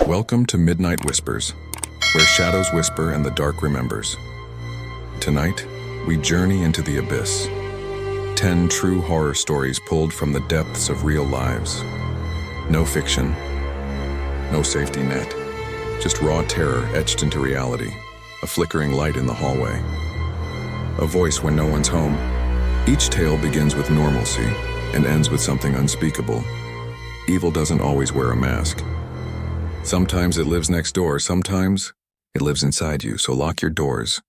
Welcome to Midnight Whispers, where shadows whisper and the dark remembers. Tonight, we journey into the abyss. 10 true horror stories pulled from the depths of real lives. No fiction, no safety net, just raw terror etched into reality, a flickering light in the hallway, a voice when no one's home. Each tale begins with normalcy and ends with something unspeakable. Evil doesn't always wear a mask. Sometimes it lives next door, sometimes it lives inside you, so lock your doors.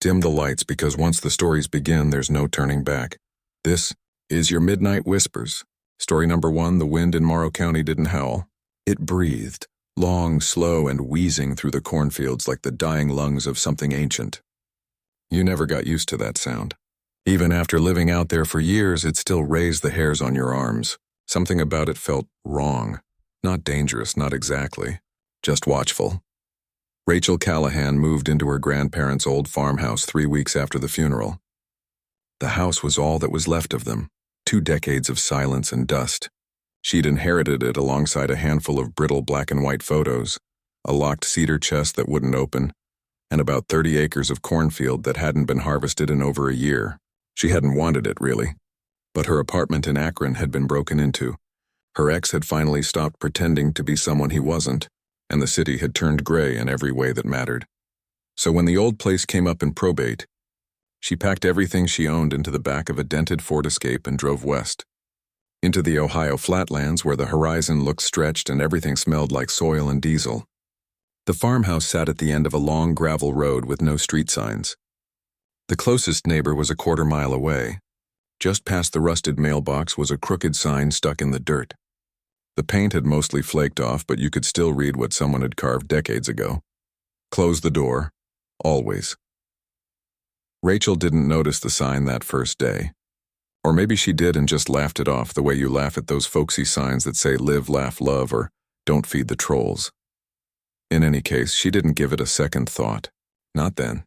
Dim the lights, because once the stories begin, there's no turning back. This is your Midnight Whispers. Story number 1, the wind in Morrow County didn't howl. It breathed, long, slow, and wheezing through the cornfields like the dying lungs of something ancient. You never got used to that sound. Even after living out there for years, it still raised the hairs on your arms. Something about it felt wrong. Not dangerous, not exactly. Just watchful. Rachel Callahan moved into her grandparents' old farmhouse 3 weeks after the funeral. The house was all that was left of them, 2 decades of silence and dust. She'd inherited it alongside a handful of brittle black and white photos, a locked cedar chest that wouldn't open, and about 30 acres of cornfield that hadn't been harvested in over a year. She hadn't wanted it, really. But her apartment in Akron had been broken into. Her ex had finally stopped pretending to be someone he wasn't, and the city had turned gray in every way that mattered. So when the old place came up in probate, she packed everything she owned into the back of a dented Ford Escape and drove west, into the Ohio flatlands where the horizon looked stretched and everything smelled like soil and diesel. The farmhouse sat at the end of a long gravel road with no street signs. The closest neighbor was a quarter-mile away. Just past the rusted mailbox was a crooked sign stuck in the dirt. The paint had mostly flaked off, but you could still read what someone had carved decades ago. Close the door. Always. Rachel didn't notice the sign that first day. Or maybe she did and just laughed it off the way you laugh at those folksy signs that say live, laugh, love, or don't feed the trolls. In any case, she didn't give it a second thought. Not then.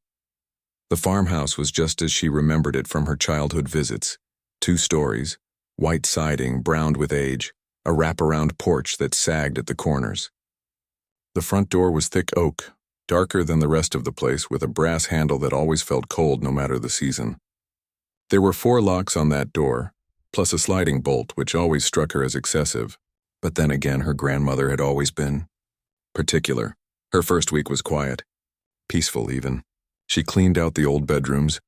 The farmhouse was just as she remembered it from her childhood visits. 2 stories, white siding browned with age, a wraparound porch that sagged at the corners. The front door was thick oak, darker than the rest of the place, with a brass handle that always felt cold no matter the season. There were 4 locks on that door, plus a sliding bolt, which always struck her as excessive. But then again, her grandmother had always been particular. Her first week was quiet, peaceful even. She cleaned out the old bedrooms,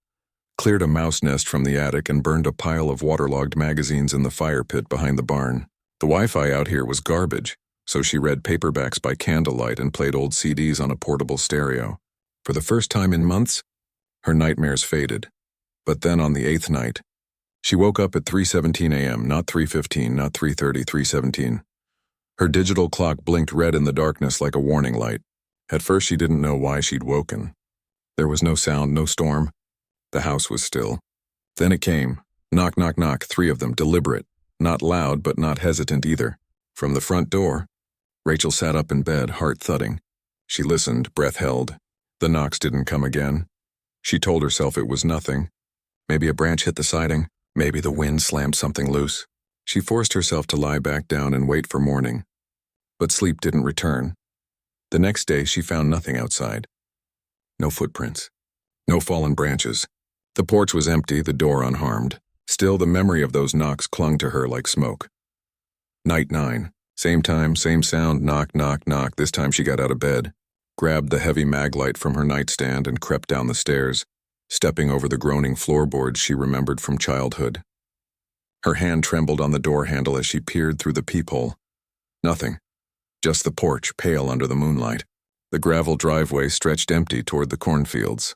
cleared a mouse nest from the attic, and burned a pile of waterlogged magazines in the fire pit behind the barn. The Wi-Fi out here was garbage, so she read paperbacks by candlelight and played old CDs on a portable stereo. For the first time in months, her nightmares faded. But then on the 8th night, she woke up at 3:17 a.m., not 3:15, not 3:30, 3:17. Her digital clock blinked red in the darkness like a warning light. At first she didn't know why she'd woken. There was no sound, no storm. The house was still. Then it came. Knock, knock, knock, 3 of them, deliberate. Not loud, but not hesitant either. From the front door, Rachel sat up in bed, heart thudding. She listened, breath held. The knocks didn't come again. She told herself it was nothing. Maybe a branch hit the siding. Maybe the wind slammed something loose. She forced herself to lie back down and wait for morning. But sleep didn't return. The next day, she found nothing outside. No footprints. No fallen branches. The porch was empty, the door unharmed. Still, the memory of those knocks clung to her like smoke. Night 9. Same time, same sound, knock, knock, knock. This time she got out of bed, grabbed the heavy mag light from her nightstand, and crept down the stairs, stepping over the groaning floorboards she remembered from childhood. Her hand trembled on the door handle as she peered through the peephole. Nothing. Just the porch, pale under the moonlight. The gravel driveway stretched empty toward the cornfields.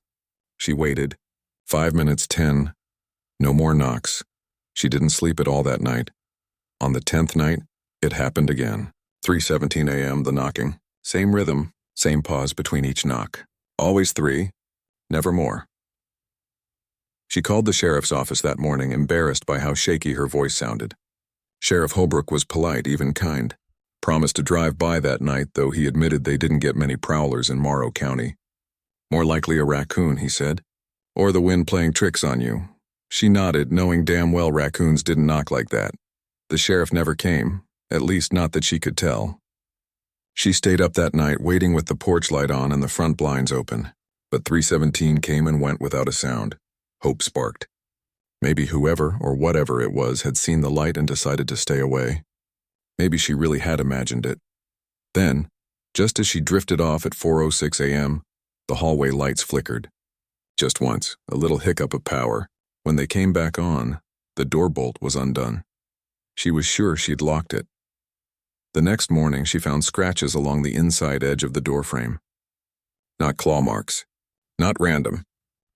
She waited. 5 minutes, 10. No more knocks. She didn't sleep at all that night. On the 10th night, it happened again. 3:17 a.m., the knocking. Same rhythm, same pause between each knock. Always 3, never more. She called the sheriff's office that morning, embarrassed by how shaky her voice sounded. Sheriff Holbrook was polite, even kind. Promised to drive by that night, though he admitted they didn't get many prowlers in Morrow County. More likely a raccoon, he said. Or the wind playing tricks on you. She nodded, knowing damn well raccoons didn't knock like that. The sheriff never came, at least not that she could tell. She stayed up that night waiting with the porch light on and the front blinds open, but 317 came and went without a sound. Hope sparked. Maybe whoever or whatever it was had seen the light and decided to stay away. Maybe she really had imagined it. Then, just as she drifted off at 4:06 a.m., the hallway lights flickered. Just once, a little hiccup of power. When they came back on, the door bolt was undone. She was sure she'd locked it. The next morning, she found scratches along the inside edge of the doorframe. Not claw marks. Not random.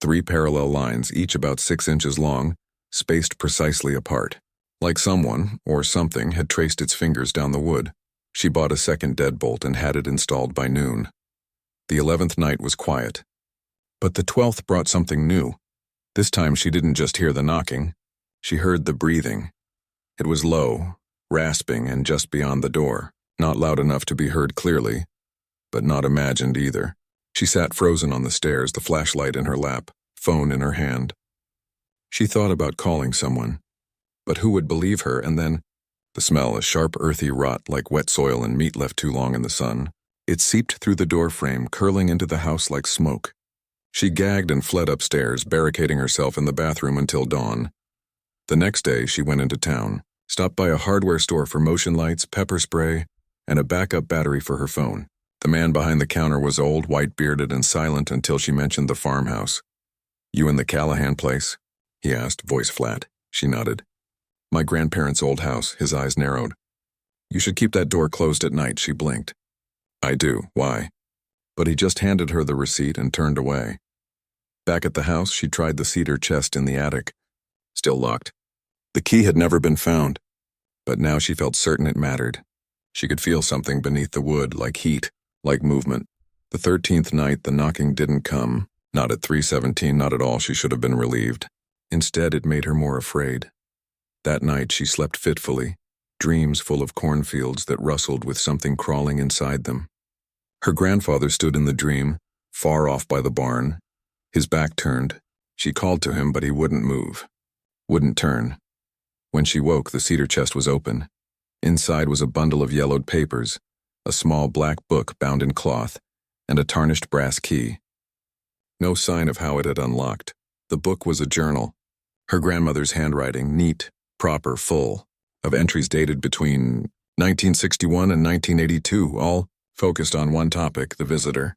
3 parallel lines, each about 6 inches long, spaced precisely apart. Like someone, or something, had traced its fingers down the wood. She bought a second deadbolt and had it installed by noon. The 11th night was quiet. But the 12th brought something new. This time she didn't just hear the knocking. She heard the breathing. It was low, rasping, and just beyond the door. Not loud enough to be heard clearly, but not imagined either. She sat frozen on the stairs, the flashlight in her lap, phone in her hand. She thought about calling someone. But who would believe her? And then, the smell, a sharp, earthy rot like wet soil and meat left too long in the sun. It seeped through the door frame, curling into the house like smoke. She gagged and fled upstairs, barricading herself in the bathroom until dawn. The next day, she went into town, stopped by a hardware store for motion lights, pepper spray, and a backup battery for her phone. The man behind the counter was old, white-bearded, and silent until she mentioned the farmhouse. "You in the Callahan place?" he asked, voice flat. She nodded. "My grandparents' old house." His eyes narrowed. "You should keep that door closed at night," she blinked. "I do. Why?" But he just handed her the receipt and turned away. Back at the house, she tried the cedar chest in the attic. Still locked. The key had never been found, but now she felt certain it mattered. She could feel something beneath the wood, like heat, like movement. The 13th night, the knocking didn't come. Not at 3:17, not at all. She should have been relieved. Instead, it made her more afraid. That night, she slept fitfully, dreams full of cornfields that rustled with something crawling inside them. Her grandfather stood in the dream, far off by the barn, his back turned. She called to him, but he wouldn't move, wouldn't turn. When she woke, the cedar chest was open. Inside was a bundle of yellowed papers, a small black book bound in cloth, and a tarnished brass key. No sign of how it had unlocked. The book was a journal. Her grandmother's handwriting, neat, proper, full, of entries dated between 1961 and 1982, all focused on one topic, the visitor.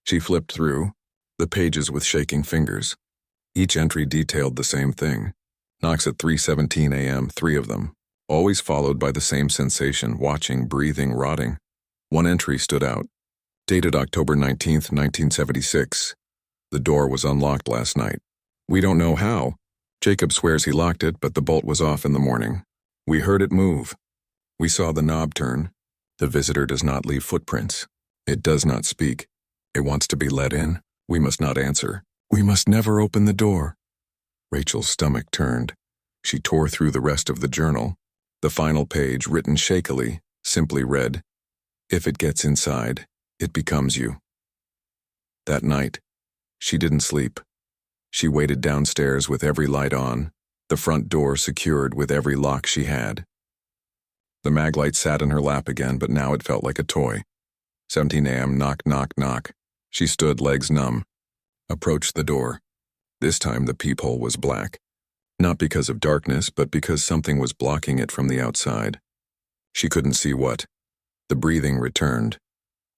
She flipped through, the pages with shaking fingers. Each entry detailed the same thing. Knocks at 3:17 a.m., 3 of them, always followed by the same sensation, watching, breathing, rotting. One entry stood out. Dated October 19th, 1976. The door was unlocked last night. We don't know how. Jacob swears he locked it, but the bolt was off in the morning. We heard it move. We saw the knob turn. The visitor does not leave footprints. It does not speak. It wants to be let in. We must not answer. We must never open the door. Rachel's stomach turned. She tore through the rest of the journal. The final page, written shakily, simply read, "If it gets inside, it becomes you." That night, she didn't sleep. She waited downstairs with every light on, the front door secured with every lock she had. The mag light sat in her lap again, but now it felt like a toy. 17 a.m., knock, knock, knock. She stood, legs numb. Approached the door. This time the peephole was black. Not because of darkness, but because something was blocking it from the outside. She couldn't see what. The breathing returned.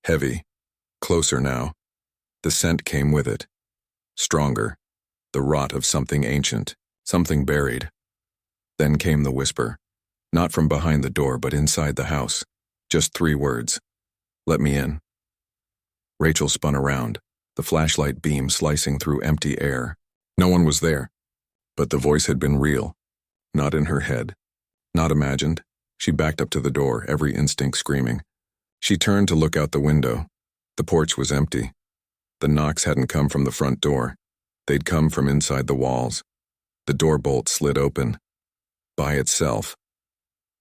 Heavy. Closer now. The scent came with it. Stronger. The rot of something ancient, something buried. Then came the whisper. Not from behind the door, but inside the house. Just 3 words. "Let me in." Rachel spun around, the flashlight beam slicing through empty air. No one was there. But the voice had been real. Not in her head. Not imagined. She backed up to the door, every instinct screaming. She turned to look out the window. The porch was empty. The knocks hadn't come from the front door. They'd come from inside the walls. The door bolt slid open. By itself.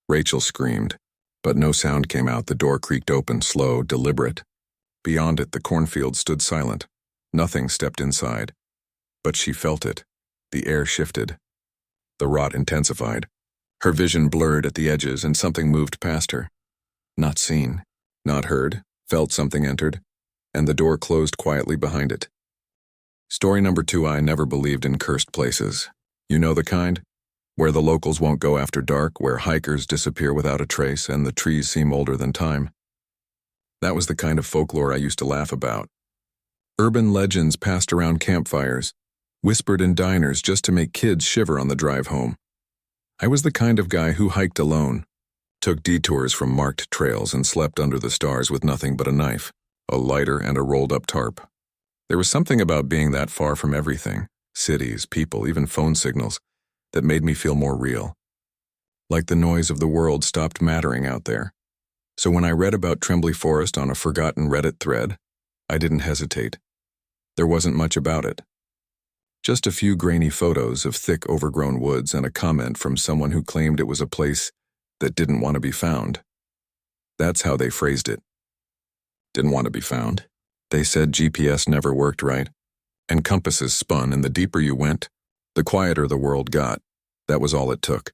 Rachel screamed, but no sound came out. The door creaked open, slow, deliberate. Beyond it, the cornfield stood silent. Nothing stepped inside. But she felt it. The air shifted. The rot intensified. Her vision blurred at the edges and something moved past her. Not seen. Not heard. felt something entered, and the door closed quietly behind it. Story number 2. I never believed in cursed places. You know the kind? Where the locals won't go after dark, where hikers disappear without a trace, and the trees seem older than time. That was the kind of folklore I used to laugh about. Urban legends passed around campfires, whispered in diners just to make kids shiver on the drive home. I was the kind of guy who hiked alone, took detours from marked trails, and slept under the stars with nothing but a knife, a lighter, and a rolled-up tarp. There was something about being that far from everything, cities, people, even phone signals, that made me feel more real. Like the noise of the world stopped mattering out there. So when I read about Trembly Forest on a forgotten Reddit thread, I didn't hesitate. There wasn't much about it. Just a few grainy photos of thick, overgrown woods and a comment from someone who claimed it was a place that didn't want to be found. That's how they phrased it. Didn't want to be found. They said GPS never worked right, and compasses spun, and the deeper you went, the quieter the world got. That was all it took.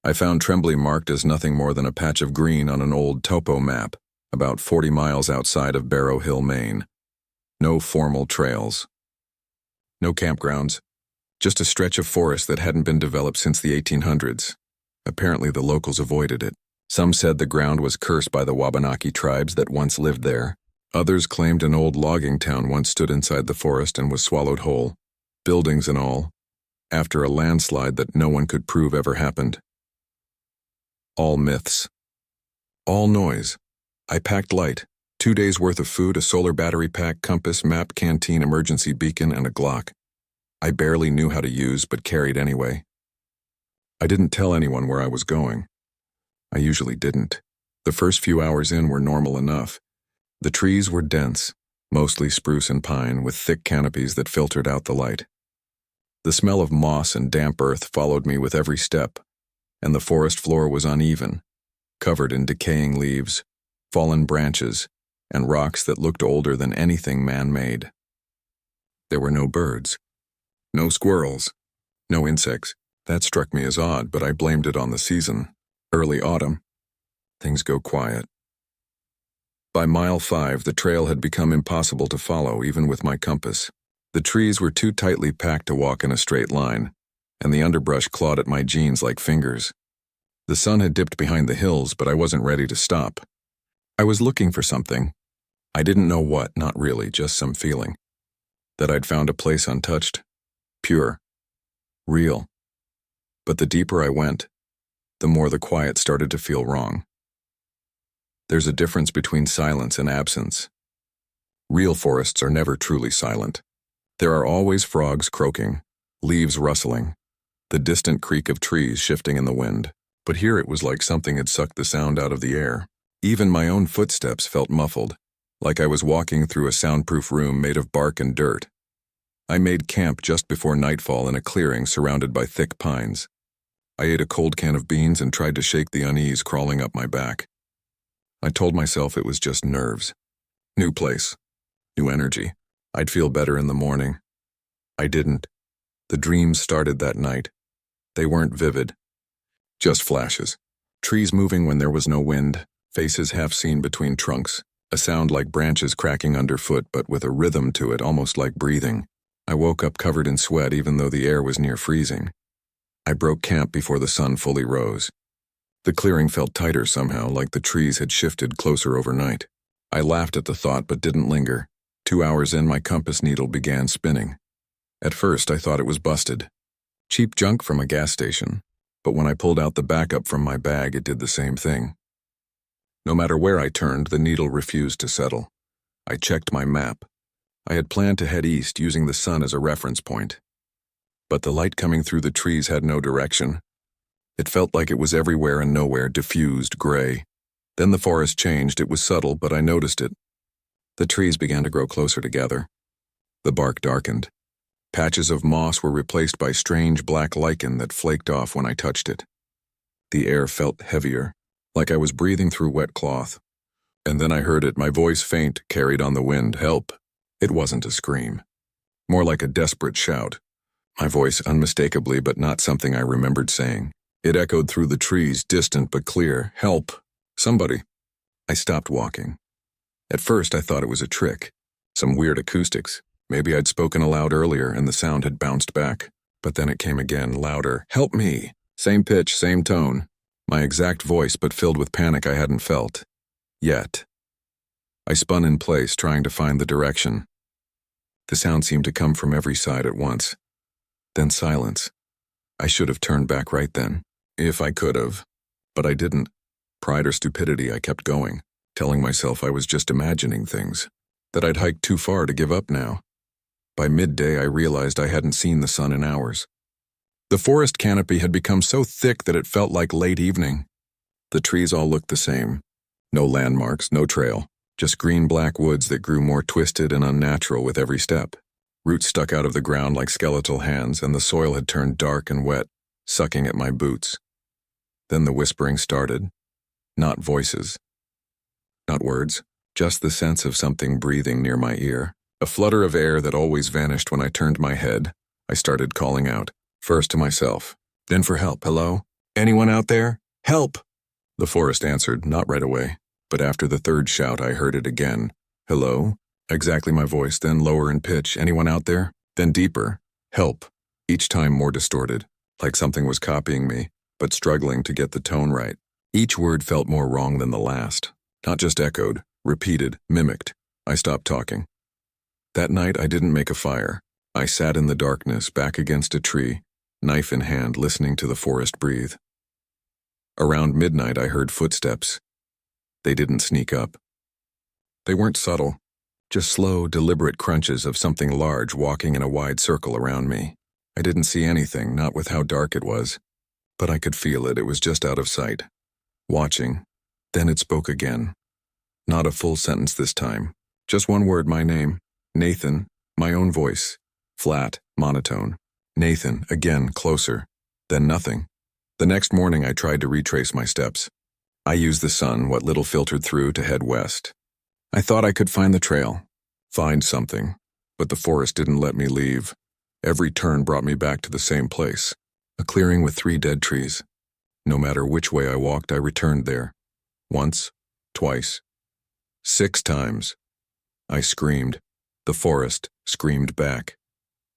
I found Trembly marked as nothing more than a patch of green on an old topo map, about 40 miles outside of Barrow Hill, Maine. No formal trails. No campgrounds. Just a stretch of forest that hadn't been developed since the 1800s. Apparently the locals avoided it. Some said the ground was cursed by the Wabanaki tribes that once lived there. Others claimed an old logging town once stood inside the forest and was swallowed whole, buildings and all, after a landslide that no one could prove ever happened. All myths. All noise. I packed light. 2 days' worth of food, a solar battery pack, compass, map, canteen, emergency beacon, and a Glock. I barely knew how to use, but carried anyway. I didn't tell anyone where I was going. I usually didn't. The first few hours in were normal enough. The trees were dense, mostly spruce and pine, with thick canopies that filtered out the light. The smell of moss and damp earth followed me with every step, and the forest floor was uneven, covered in decaying leaves, fallen branches, and rocks that looked older than anything man-made. There were no birds, no squirrels, no insects. That struck me as odd, but I blamed it on the season. Early autumn. Things go quiet. By mile 5, the trail had become impossible to follow, even with my compass. The trees were too tightly packed to walk in a straight line, and the underbrush clawed at my jeans like fingers. The sun had dipped behind the hills, but I wasn't ready to stop. I was looking for something. I didn't know what, not really, just some feeling. That I'd found a place untouched, pure, real. But the deeper I went, the more the quiet started to feel wrong. There's a difference between silence and absence. Real forests are never truly silent. There are always frogs croaking, leaves rustling, the distant creak of trees shifting in the wind. But here it was like something had sucked the sound out of the air. Even my own footsteps felt muffled, like I was walking through a soundproof room made of bark and dirt. I made camp just before nightfall in a clearing surrounded by thick pines. I ate a cold can of beans and tried to shake the unease crawling up my back. I told myself it was just nerves. New place, new energy. I'd feel better in the morning. I didn't. The dreams started that night. They weren't vivid. Just flashes. Trees moving when there was no wind, faces half seen between trunks, a sound like branches cracking underfoot but with a rhythm to it, almost like breathing. I woke up covered in sweat even though the air was near freezing. I broke camp before the sun fully rose. The clearing felt tighter somehow, like the trees had shifted closer overnight. I laughed at the thought but didn't linger. 2 hours in, my compass needle began spinning. At first, I thought it was busted. Cheap junk from a gas station. But when I pulled out the backup from my bag, it did the same thing. No matter where I turned, the needle refused to settle. I checked my map. I had planned to head east using the sun as a reference point. But the light coming through the trees had no direction. It felt like it was everywhere and nowhere, diffused, gray. Then the forest changed. It was subtle, but I noticed it. The trees began to grow closer together. The bark darkened. Patches of moss were replaced by strange black lichen that flaked off when I touched it. The air felt heavier, like I was breathing through wet cloth. And then I heard it, my voice faint, carried on the wind. Help. It wasn't a scream. More like a desperate shout. My voice unmistakably, but not something I remembered saying. It echoed through the trees, distant but clear. Help. Somebody. I stopped walking. At first, I thought it was a trick. Some weird acoustics. Maybe I'd spoken aloud earlier and the sound had bounced back. But then it came again, louder. Help me! Same pitch, same tone. My exact voice, but filled with panic I hadn't felt. Yet. I spun in place, trying to find the direction. The sound seemed to come from every side at once. Then silence. I should have turned back right then. If I could have. But I didn't. Pride or stupidity, I kept going, telling myself I was just imagining things, that I'd hiked too far to give up now. By midday, I realized I hadn't seen the sun in hours. The forest canopy had become so thick that it felt like late evening. The trees all looked the same. No landmarks, no trail, just green-black woods that grew more twisted and unnatural with every step. Roots stuck out of the ground like skeletal hands, and the soil had turned dark and wet, sucking at my boots. Then the whispering started. Not voices. Not words, just the sense of something breathing near my ear. A flutter of air that always vanished when I turned my head. I started calling out, first to myself, then for help. Hello? Anyone out there? Help! The forest answered, not right away, but after the third shout I heard it again. Hello? Exactly my voice, then lower in pitch. Anyone out there? Then deeper. Help. Each time more distorted, like something was copying me, but struggling to get the tone right. Each word felt more wrong than the last. Not just echoed, repeated, mimicked. I stopped talking. That night I didn't make a fire. I sat in the darkness, back against a tree, knife in hand, listening to the forest breathe. Around midnight I heard footsteps. They didn't sneak up. They weren't subtle, just slow, deliberate crunches of something large walking in a wide circle around me. I didn't see anything, not with how dark it was, but I could feel it. It was just out of sight. Watching. Then it spoke again. Not a full sentence this time. Just one word, my name. Nathan, my own voice. Flat, monotone. Nathan, again, closer. Then nothing. The next morning I tried to retrace my steps. I used the sun, what little filtered through, to head west. I thought I could find the trail. Find something. But the forest didn't let me leave. Every turn brought me back to the same place. A clearing with 3 dead trees. No matter which way I walked, I returned there. Once, twice, 6 times. I screamed. The forest screamed back.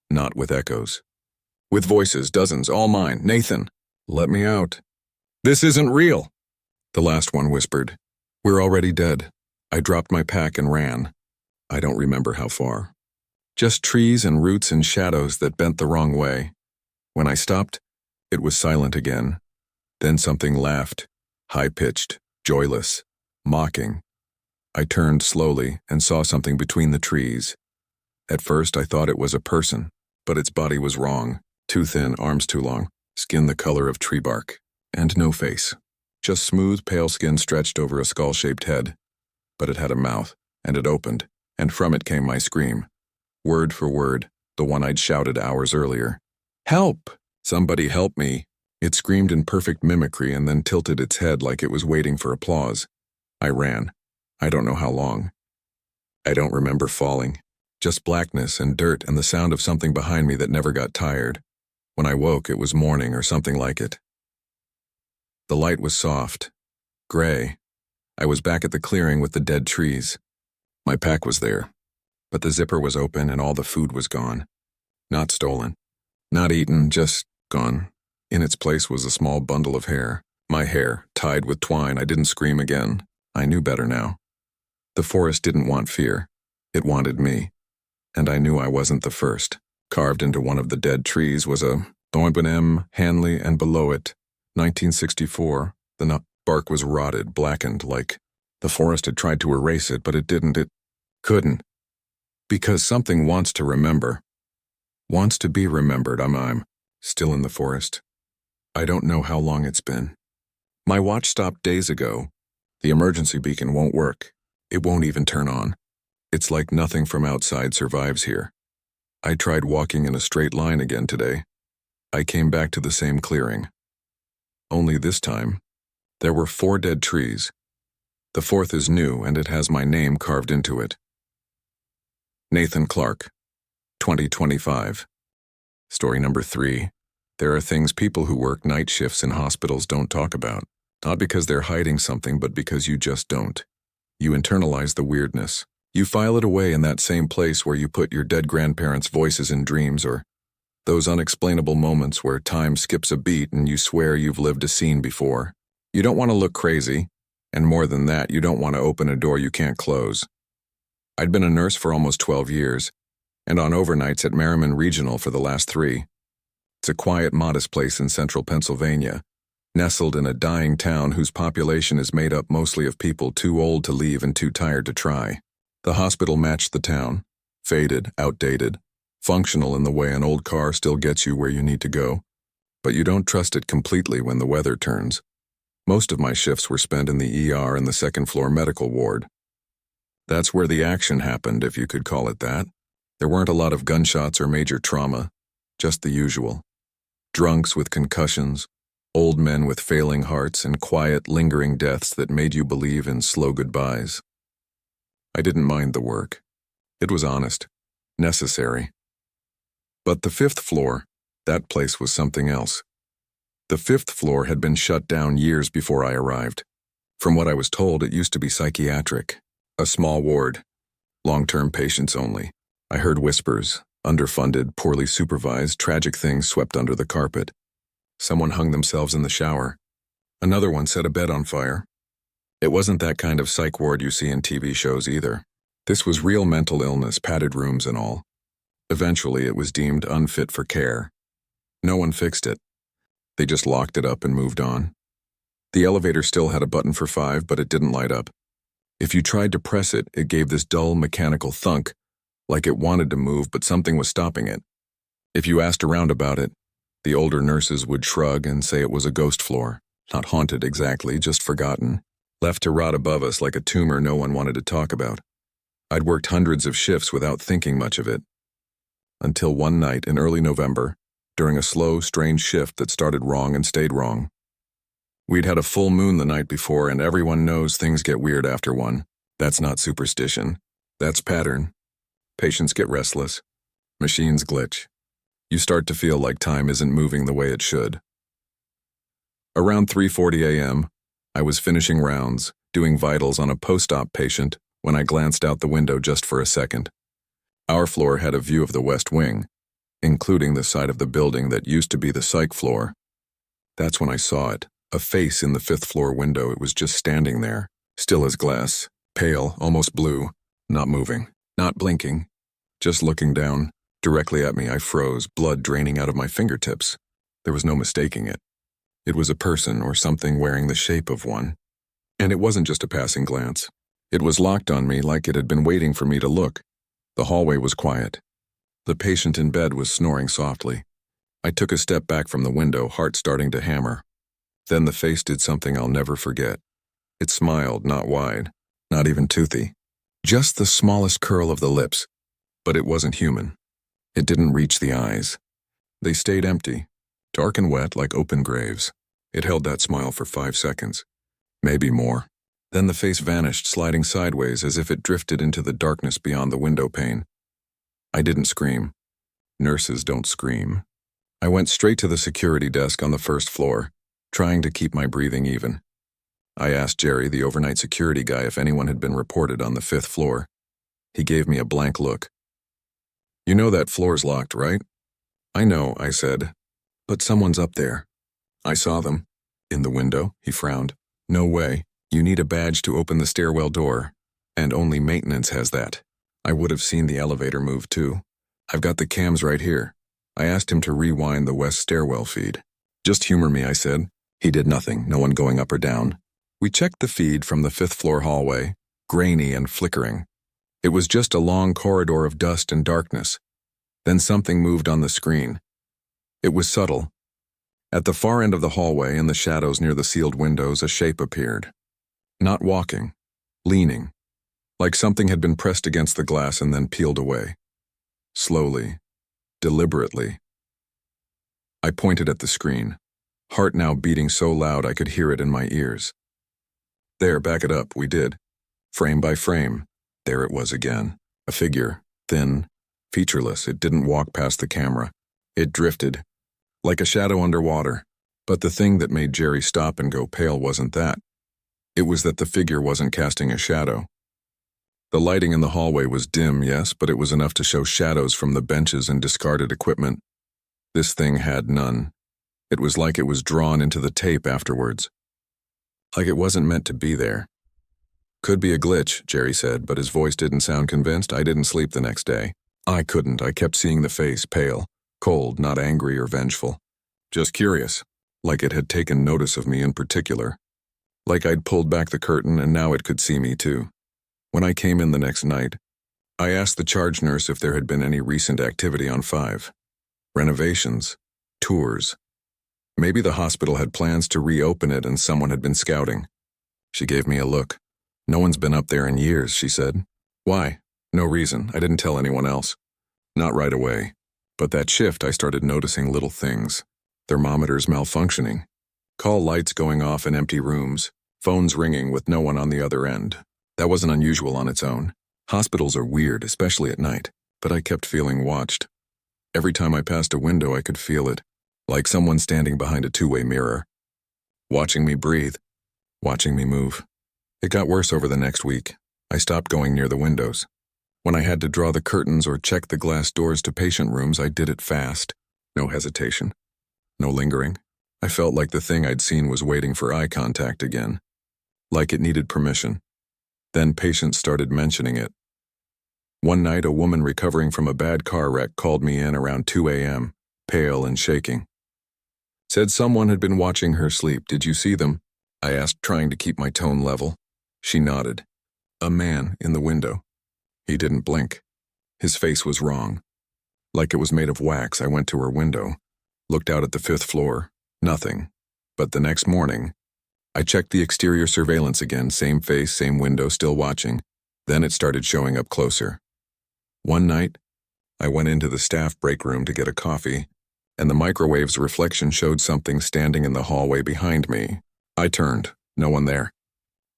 Not with echoes. With voices, dozens, all mine. Nathan, let me out. This isn't real. The last one whispered. We're already dead. I dropped my pack and ran. I don't remember how far. Just trees and roots and shadows that bent the wrong way. When I stopped, it was silent again. Then something laughed, high-pitched, joyless, mocking. I turned slowly and saw something between the trees. At first I thought it was a person, but its body was wrong. Too thin, arms too long, skin the color of tree bark, and no face. Just smooth, pale skin stretched over a skull-shaped head. But it had a mouth, and it opened, and from it came my scream. Word for word, the one I'd shouted hours earlier. Help! Somebody help me! It screamed in perfect mimicry and then tilted its head like it was waiting for applause. I ran. I don't know how long. I don't remember falling. Just blackness and dirt and the sound of something behind me that never got tired. When I woke, it was morning or something like it. The light was soft, gray. I was back at the clearing with the dead trees. My pack was there, but the zipper was open and all the food was gone. Not stolen. Not eaten, just gone. In its place was a small bundle of hair. My hair, tied with twine. I didn't scream again. I knew better now. The forest didn't want fear. It wanted me. And I knew I wasn't the first. Carved into one of the dead trees was a Thoinbin Hanley, and below it, 1964. The bark was rotted, blackened, like the forest had tried to erase it, but it didn't. It couldn't. Because something wants to remember. Wants to be remembered. I'm still in the forest. I don't know how long it's been. My watch stopped days ago. The emergency beacon won't work. It won't even turn on. It's like nothing from outside survives here. I tried walking in a straight line again today. I came back to the same clearing. Only this time, there were 4 dead trees. The 4th is new, and it has my name carved into it. Nathan Clark, 2025. Story number 3. There are things people who work night shifts in hospitals don't talk about. Not because they're hiding something, but because you just don't. You internalize the weirdness. You file it away in that same place where you put your dead grandparents' voices in dreams, or those unexplainable moments where time skips a beat and you swear you've lived a scene before. You don't want to look crazy, and more than that, you don't want to open a door you can't close. I'd been a nurse for almost 12 years, and on overnights at Merriman Regional for the last 3. It's a quiet, modest place in central Pennsylvania, nestled in a dying town whose population is made up mostly of people too old to leave and too tired to try. The hospital matched the town, faded, outdated, functional in the way an old car still gets you where you need to go, but you don't trust it completely when the weather turns. Most of my shifts were spent in the ER and the second-floor medical ward. That's where the action happened, if you could call it that. There weren't a lot of gunshots or major trauma, just the usual. Drunks with concussions, old men with failing hearts, and quiet, lingering deaths that made you believe in slow goodbyes. I didn't mind the work. It was honest, necessary. But the 5th floor, that place was something else. The 5th floor had been shut down years before I arrived. From what I was told, it used to be psychiatric, a small ward, long-term patients only. I heard whispers, underfunded, poorly supervised, tragic things swept under the carpet. Someone hung themselves in the shower. Another one set a bed on fire. It wasn't that kind of psych ward you see in TV shows either. This was real mental illness, padded rooms and all. Eventually, it was deemed unfit for care. No one fixed it. They just locked it up and moved on. The elevator still had a button for 5, but it didn't light up. If you tried to press it, it gave this dull, mechanical thunk, like it wanted to move, but something was stopping it. If you asked around about it, the older nurses would shrug and say it was a ghost floor. Not haunted exactly, just forgotten. Left to rot above us like a tumor no one wanted to talk about. I'd worked hundreds of shifts without thinking much of it. Until one night in early November, during a slow, strange shift that started wrong and stayed wrong. We'd had a full moon the night before, and everyone knows things get weird after one. That's not superstition. That's pattern. Patients get restless. Machines glitch. You start to feel like time isn't moving the way it should. Around 3:40 a.m., I was finishing rounds, doing vitals on a post-op patient, when I glanced out the window just for a second. Our floor had a view of the West Wing, including the side of the building that used to be the psych floor. That's when I saw it, a face in the 5th floor window. It was just standing there, still as glass, pale, almost blue, not moving, not blinking, just looking down. Directly at me, I froze, blood draining out of my fingertips. There was no mistaking it. It was a person or something wearing the shape of one. And it wasn't just a passing glance. It was locked on me like it had been waiting for me to look. The hallway was quiet. The patient in bed was snoring softly. I took a step back from the window, heart starting to hammer. Then the face did something I'll never forget. It smiled, not wide, not even toothy. Just the smallest curl of the lips. But it wasn't human. It didn't reach the eyes. They stayed empty, dark and wet like open graves. It held that smile for 5 seconds, maybe more. Then the face vanished, sliding sideways as if it drifted into the darkness beyond the window pane. I didn't scream. Nurses don't scream. I went straight to the security desk on the 1st floor, trying to keep my breathing even. I asked Jerry, the overnight security guy, if anyone had been reported on the 5th floor. He gave me a blank look. "You know that floor's locked, right?" "I know," I said. "But someone's up there." "I saw them." "In the window?" He frowned. "No way. You need a badge to open the stairwell door, and only maintenance has that. I would have seen the elevator move too. I've got the cams right here." I asked him to rewind the west stairwell feed. "Just humor me," I said. He did nothing, no one going up or down. We checked the feed from the 5th floor hallway, grainy and flickering. It was just a long corridor of dust and darkness. Then something moved on the screen. It was subtle. At the far end of the hallway, in the shadows near the sealed windows, a shape appeared. Not walking, leaning, like something had been pressed against the glass and then peeled away. Slowly, deliberately. I pointed at the screen, heart now beating so loud I could hear it in my ears. "There, back it up," we did. Frame by frame, there it was again. A figure, thin, featureless. It didn't walk past the camera. It drifted, like a shadow underwater. But the thing that made Jerry stop and go pale wasn't that. It was that the figure wasn't casting a shadow. The lighting in the hallway was dim, yes, but it was enough to show shadows from the benches and discarded equipment. This thing had none. It was like it was drawn into the tape afterwards. Like it wasn't meant to be there. Could be a glitch, Jerry said, but his voice didn't sound convinced. I didn't sleep the next day. I couldn't. I kept seeing the face, pale, cold, not angry or vengeful. Just curious, like it had taken notice of me in particular. Like I'd pulled back the curtain and now it could see me too. When I came in the next night, I asked the charge nurse if there had been any recent activity on 5. Renovations, tours. Maybe the hospital had plans to reopen it and someone had been scouting. She gave me a look. No one's been up there in years, she said. Why? No reason. I didn't tell anyone else. Not right away. But that shift I started noticing little things. Thermometers malfunctioning. Call lights going off in empty rooms. Phones ringing with no one on the other end. That wasn't unusual on its own. Hospitals are weird, especially at night. But I kept feeling watched. Every time I passed a window I could feel it. Like someone standing behind a two-way mirror. Watching me breathe. Watching me move. It got worse over the next week. I stopped going near the windows. When I had to draw the curtains or check the glass doors to patient rooms, I did it fast. No hesitation. No lingering. I felt like the thing I'd seen was waiting for eye contact again. Like it needed permission. Then patients started mentioning it. One night, a woman recovering from a bad car wreck called me in around 2 a.m., pale and shaking. Said someone had been watching her sleep. Did you see them? I asked, trying to keep my tone level. She nodded. A man in the window. He didn't blink. His face was wrong. Like it was made of wax, I went to her window, looked out at the 5th floor. Nothing. But the next morning, I checked the exterior surveillance again, same face, same window, still watching. Then it started showing up closer. One night, I went into the staff break room to get a coffee, and the microwave's reflection showed something standing in the hallway behind me. I turned, no one there.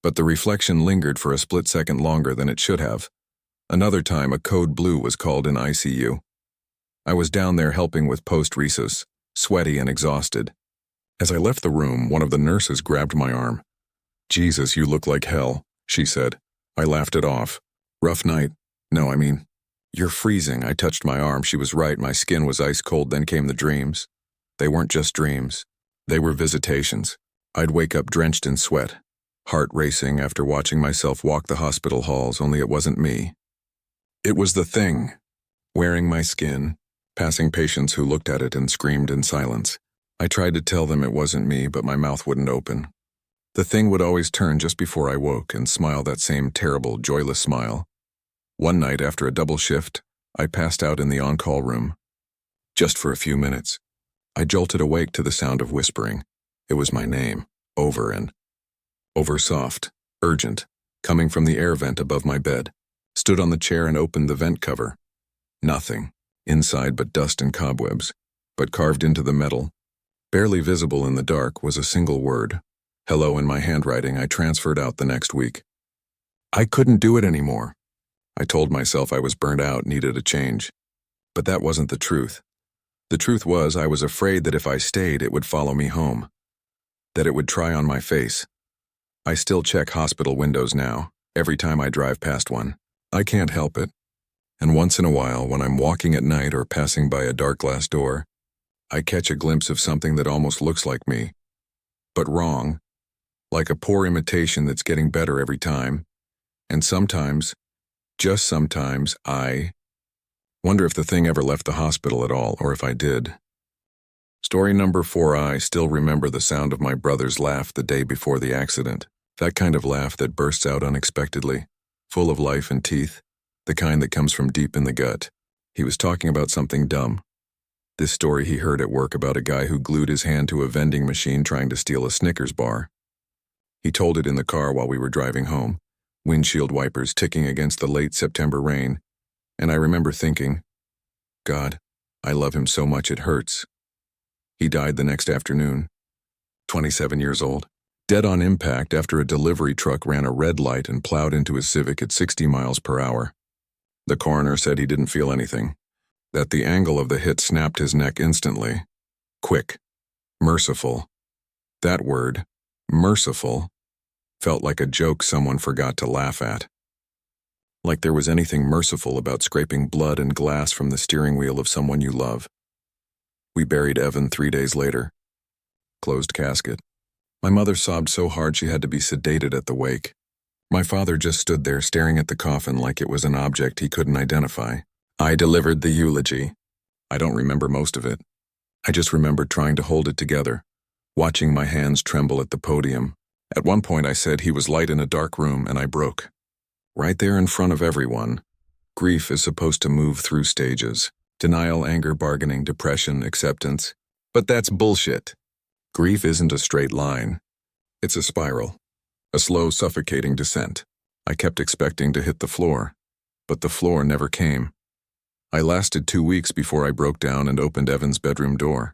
But the reflection lingered for a split second longer than it should have. Another time, a code blue was called in ICU. I was down there helping with post-resus, sweaty and exhausted. As I left the room, one of the nurses grabbed my arm. Jesus, you look like hell, she said. I laughed it off. Rough night. No, I mean, you're freezing. I touched my arm. She was right. My skin was ice cold. Then came the dreams. They weren't just dreams. They were visitations. I'd wake up drenched in sweat, heart racing after watching myself walk the hospital halls, only it wasn't me. It was the thing, wearing my skin, passing patients who looked at it and screamed in silence. I tried to tell them it wasn't me, but my mouth wouldn't open. The thing would always turn just before I woke and smile that same terrible, joyless smile. One night after a double shift, I passed out in the on-call room. Just for a few minutes. I jolted awake to the sound of whispering. It was my name, over and over, soft, urgent, coming from the air vent above my bed. Stood on the chair and opened the vent cover. Nothing, inside but dust and cobwebs, but carved into the metal, barely visible in the dark, was a single word. Hello in my handwriting I transferred out the next week. I couldn't do it anymore. I told myself I was burnt out, needed a change. But that wasn't the truth. The truth was I was afraid that if I stayed it would follow me home. That it would try on my face. I still check hospital windows now, every time I drive past one. I can't help it. And once in a while, when I'm walking at night or passing by a dark glass door, I catch a glimpse of something that almost looks like me. But wrong. Like a poor imitation that's getting better every time. And sometimes, just sometimes, I wonder if the thing ever left the hospital at all, or if I did. Story number 4. I still remember the sound of my brother's laugh the day before the accident. That kind of laugh that bursts out unexpectedly, full of life and teeth, the kind that comes from deep in the gut. He was talking about something dumb. This story he heard at work about a guy who glued his hand to a vending machine trying to steal a Snickers bar. He told it in the car while we were driving home, windshield wipers ticking against the late September rain, and I remember thinking, God, I love him so much it hurts. He died the next afternoon, 27 years old, dead on impact after a delivery truck ran a red light and plowed into his Civic at 60 miles per hour. The coroner said he didn't feel anything, that the angle of the hit snapped his neck instantly. Quick. Merciful. That word, merciful, Felt like a joke someone forgot to laugh at. Like there was anything merciful about scraping blood and glass from the steering wheel of someone you love. We buried Evan 3 days later. Closed casket. My mother sobbed so hard she had to be sedated at the wake. My father just stood there staring at the coffin like it was an object he couldn't identify. I delivered the eulogy. I don't remember most of it. I just remember trying to hold it together, watching my hands tremble at the podium. At one point I said he was light in a dark room, and I broke. Right there in front of everyone. Grief is supposed to move through stages. Denial, anger, bargaining, depression, acceptance. But that's bullshit. Grief isn't a straight line. It's a spiral. A slow, suffocating descent. I kept expecting to hit the floor, but the floor never came. I lasted 2 weeks before I broke down and opened Evan's bedroom door.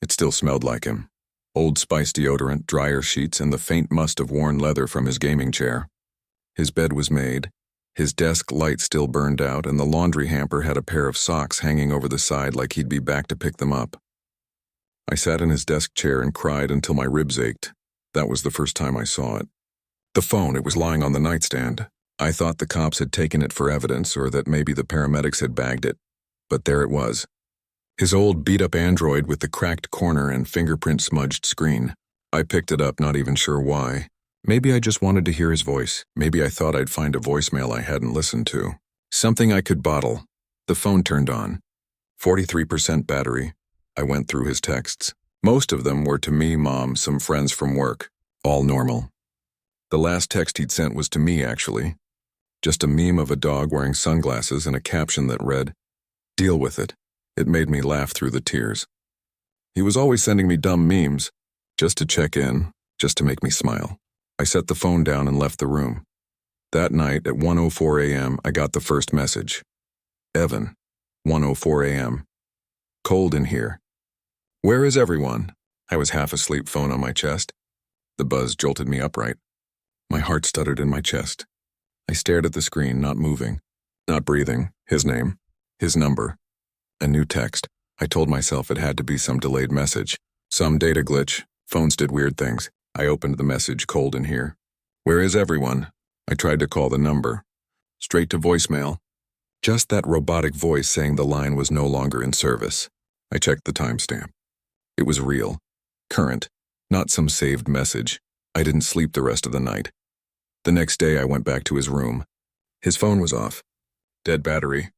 It still smelled like him. Old Spice deodorant, dryer sheets, and the faint must of worn leather from his gaming chair. His bed was made. His desk light still burned out, and the laundry hamper had a pair of socks hanging over the side like he'd be back to pick them up. I sat in his desk chair and cried until my ribs ached. That was the first time I saw it. The phone, it was lying on the nightstand. I thought the cops had taken it for evidence, or that maybe the paramedics had bagged it. But there it was. His old beat-up Android with the cracked corner and fingerprint-smudged screen. I picked it up, not even sure why. Maybe I just wanted to hear his voice. Maybe I thought I'd find a voicemail I hadn't listened to. Something I could bottle. The phone turned on. 43% battery. I went through his texts. Most of them were to me, Mom, some friends from work. All normal. The last text he'd sent was to me, actually. Just a meme of a dog wearing sunglasses and a caption that read, "Deal with it." It made me laugh through the tears. He was always sending me dumb memes, just to check in, just to make me smile. I set the phone down and left the room. That night at 1:04 a.m., I got the first message. Evan, 1:04 a.m. Cold in here. Where is everyone? I was half asleep, phone on my chest. The buzz jolted me upright. My heart stuttered in my chest. I stared at the screen, not moving, not breathing. His name, his number. A new text. I told myself it had to be some delayed message. Some data glitch. Phones did weird things. I opened the message, cold in here. Where is everyone? I tried to call the number. Straight to voicemail. Just that robotic voice saying the line was no longer in service. I checked the timestamp. It was real. Current. Not some saved message. I didn't sleep the rest of the night. The next day I went back to his room. His phone was off. Dead battery.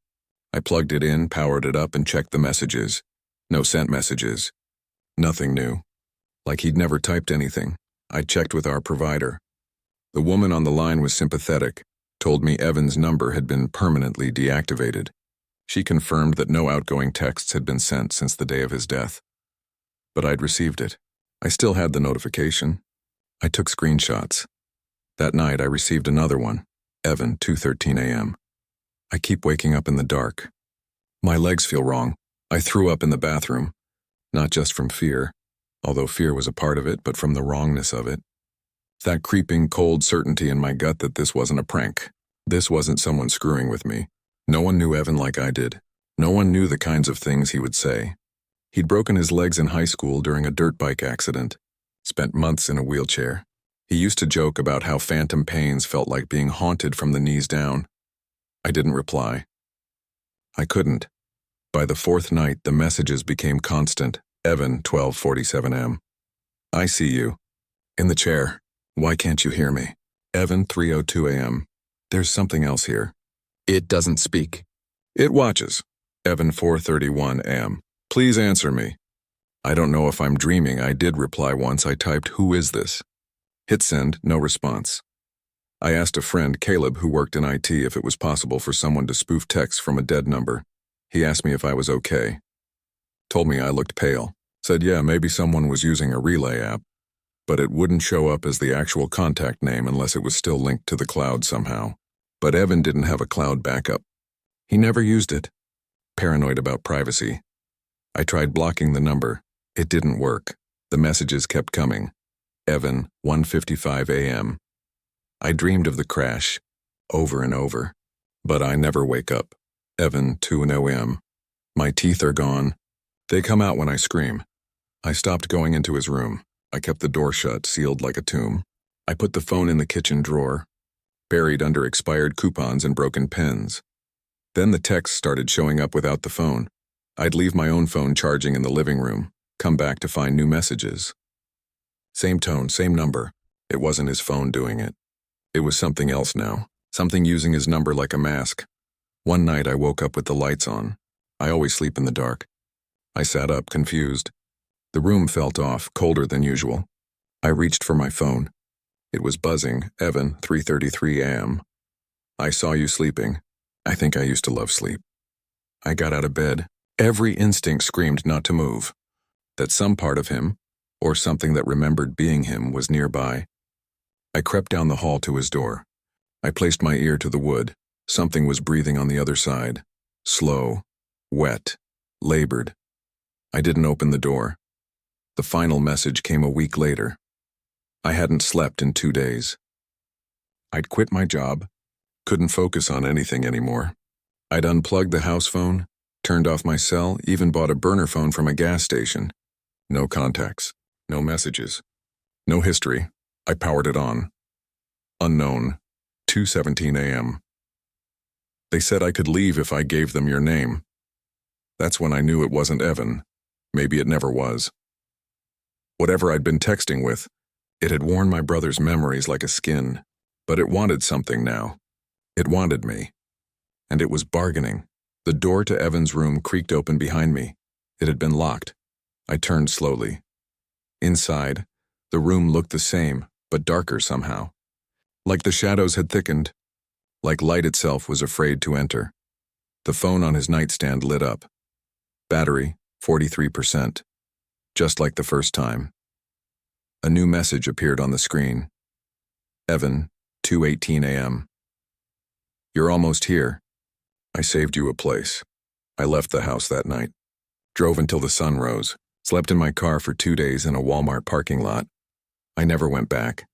I plugged it in, powered it up, and checked the messages. No sent messages. Nothing new. Like he'd never typed anything. I checked with our provider. The woman on the line was sympathetic, told me Evan's number had been permanently deactivated. She confirmed that no outgoing texts had been sent since the day of his death. But I'd received it. I still had the notification. I took screenshots. That night I received another one. Evan, 2:13 a.m. I keep waking up in the dark. My legs feel wrong. I threw up in the bathroom. Not just from fear, although fear was a part of it, but from the wrongness of it. That creeping, cold certainty in my gut that this wasn't a prank. This wasn't someone screwing with me. No one knew Evan like I did. No one knew the kinds of things he would say. He'd broken his legs in high school during a dirt bike accident. Spent months in a wheelchair. He used to joke about how phantom pains felt like being haunted from the knees down. I didn't reply. I couldn't. By the fourth night, the messages became constant. Evan, 12:47 a.m. I see you. In the chair. Why can't you hear me? Evan, 3:02 a.m. There's something else here. It doesn't speak. It watches. Evan, 4:31 a.m. Please answer me. I don't know if I'm dreaming. I did reply once. I typed, "Who is this?" Hit send, no response. I asked a friend, Caleb, who worked in IT, if it was possible for someone to spoof texts from a dead number. He asked me if I was okay. Told me I looked pale. Said, yeah, maybe someone was using a relay app, but it wouldn't show up as the actual contact name unless it was still linked to the cloud somehow. But Evan didn't have a cloud backup. He never used it. Paranoid about privacy. I tried blocking the number. It didn't work. The messages kept coming. Evan, 1:55 a.m. I dreamed of the crash, over and over, but I never wake up. Evan, 2:00 a.m. My teeth are gone. They come out when I scream. I stopped going into his room. I kept the door shut, sealed like a tomb. I put the phone in the kitchen drawer, buried under expired coupons and broken pens. Then the texts started showing up without the phone. I'd leave my own phone charging in the living room, come back to find new messages. Same tone, same number. It wasn't his phone doing it. It was something else now, something using his number like a mask. One night I woke up with the lights on. I always sleep in the dark. I sat up, confused. The room felt off, colder than usual. I reached for my phone. It was buzzing. Evan, 3:33 a.m. I saw you sleeping. I think I used to love sleep. I got out of bed. Every instinct screamed not to move. That some part of him, or something that remembered being him, was nearby. I crept down the hall to his door. I placed my ear to the wood. Something was breathing on the other side. Slow, wet, labored. I didn't open the door. The final message came a week later. I hadn't slept in 2 days. I'd quit my job, couldn't focus on anything anymore. I'd unplugged the house phone, turned off my cell, even bought a burner phone from a gas station. No contacts, no messages, no history. I powered it on. Unknown, 2:17 a.m. They said I could leave if I gave them your name. That's when I knew it wasn't Evan. Maybe it never was. Whatever I'd been texting with, it had worn my brother's memories like a skin, but it wanted something now. It wanted me. And it was bargaining. The door to Evan's room creaked open behind me. It had been locked. I turned slowly. Inside, the room looked the same, but darker somehow. Like the shadows had thickened. Like light itself was afraid to enter. The phone on his nightstand lit up. Battery, 43%. Just like the first time. A new message appeared on the screen. Evan, 2:18 a.m. You're almost here. I saved you a place. I left the house that night. Drove until the sun rose. Slept in my car for 2 days in a Walmart parking lot. I never went back.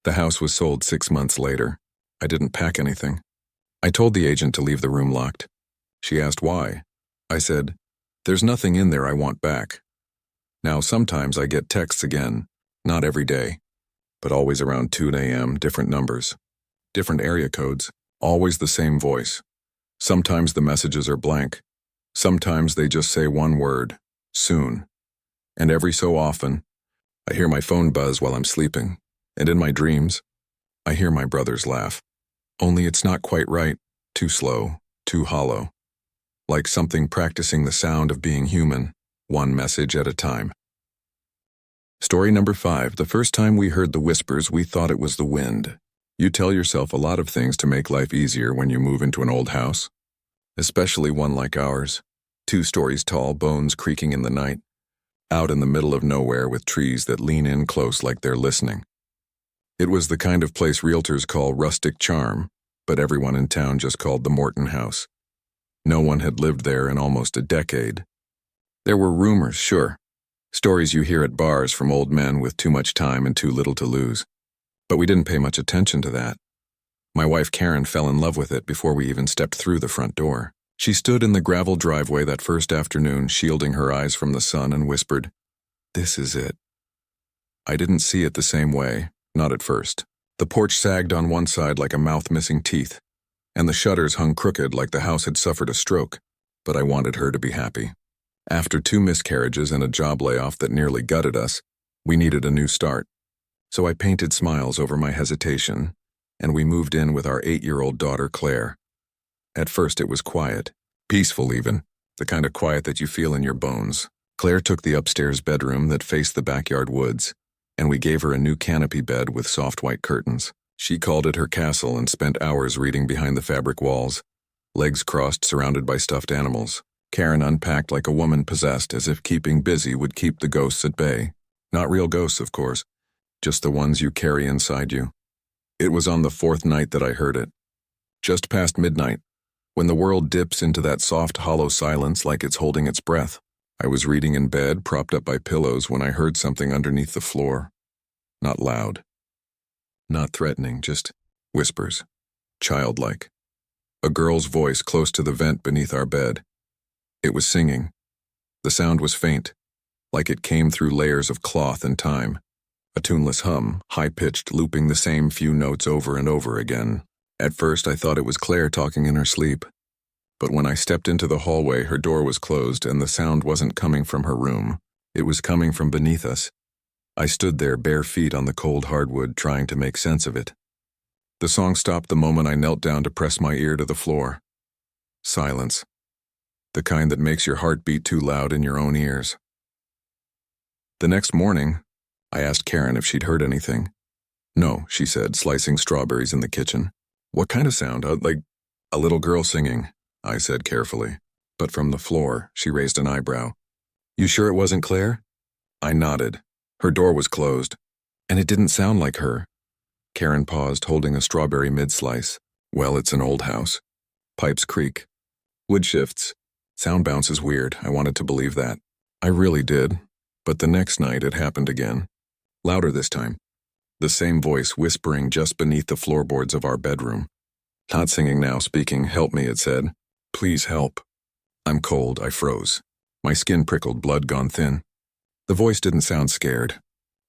The house was sold 6 months later. I didn't pack anything. I told the agent to leave the room locked. She asked why. I said, there's nothing in there I want back. Now sometimes I get texts again, not every day, but always around 2 a.m., different numbers, different area codes, always the same voice. Sometimes the messages are blank. Sometimes they just say one word, soon. And every so often, I hear my phone buzz while I'm sleeping, and in my dreams, I hear my brother's laugh. Only it's not quite right, too slow, too hollow. Like something practicing the sound of being human, one message at a time. Story number 5. The first time we heard the whispers, we thought it was the wind. You tell yourself a lot of things to make life easier when you move into an old house. Especially one like ours. 2 stories tall, bones creaking in the night. Out in the middle of nowhere with trees that lean in close like they're listening. It was the kind of place realtors call rustic charm, but everyone in town just called the Morton House. No one had lived there in almost a decade. There were rumors, sure. Stories you hear at bars from old men with too much time and too little to lose. But we didn't pay much attention to that. My wife Karen fell in love with it before we even stepped through the front door. She stood in the gravel driveway that first afternoon, shielding her eyes from the sun, and whispered, "This is it." I didn't see it the same way, not at first. The porch sagged on one side like a mouth missing teeth, and the shutters hung crooked like the house had suffered a stroke, but I wanted her to be happy. After 2 miscarriages and a job layoff that nearly gutted us, we needed a new start. So I painted smiles over my hesitation, and we moved in with our 8-year-old daughter, Claire. At first it was quiet, peaceful even, the kind of quiet that you feel in your bones. Claire took the upstairs bedroom that faced the backyard woods, and we gave her a new canopy bed with soft white curtains. She called it her castle and spent hours reading behind the fabric walls, legs crossed surrounded by stuffed animals. Karen unpacked like a woman possessed, as if keeping busy would keep the ghosts at bay. Not real ghosts, of course, just the ones you carry inside you. It was on the 4th night that I heard it. Just past midnight, when the world dips into that soft, hollow silence like it's holding its breath. I was reading in bed, propped up by pillows, when I heard something underneath the floor. Not loud. Not threatening, just whispers. Childlike. A girl's voice close to the vent beneath our bed. It was singing. The sound was faint, like it came through layers of cloth and time. a tuneless hum, high-pitched, looping the same few notes over and over again. At first, I thought it was Claire talking in her sleep. But when I stepped into the hallway, her door was closed and the sound wasn't coming from her room. It was coming from beneath us. I stood there, bare feet on the cold hardwood, trying to make sense of it. The song stopped the moment I knelt down to press my ear to the floor. Silence. The kind that makes your heart beat too loud in your own ears. The next morning, I asked Karen if she'd heard anything. No, she said, slicing strawberries in the kitchen. What kind of sound? Like a little girl singing, I said carefully. But from the floor, she raised an eyebrow. You sure it wasn't Claire? I nodded. Her door was closed, and it didn't sound like her. Karen paused, holding a strawberry mid-slice. Well, it's an old house. Pipes creak. Wood shifts. Sound bounces weird. I wanted to believe that. I really did. But the next night it happened again. Louder this time. The same voice whispering just beneath the floorboards of our bedroom. Not singing now, speaking. Help me, it said. Please help. I'm cold. I froze. My skin prickled, blood gone thin. The voice didn't sound scared.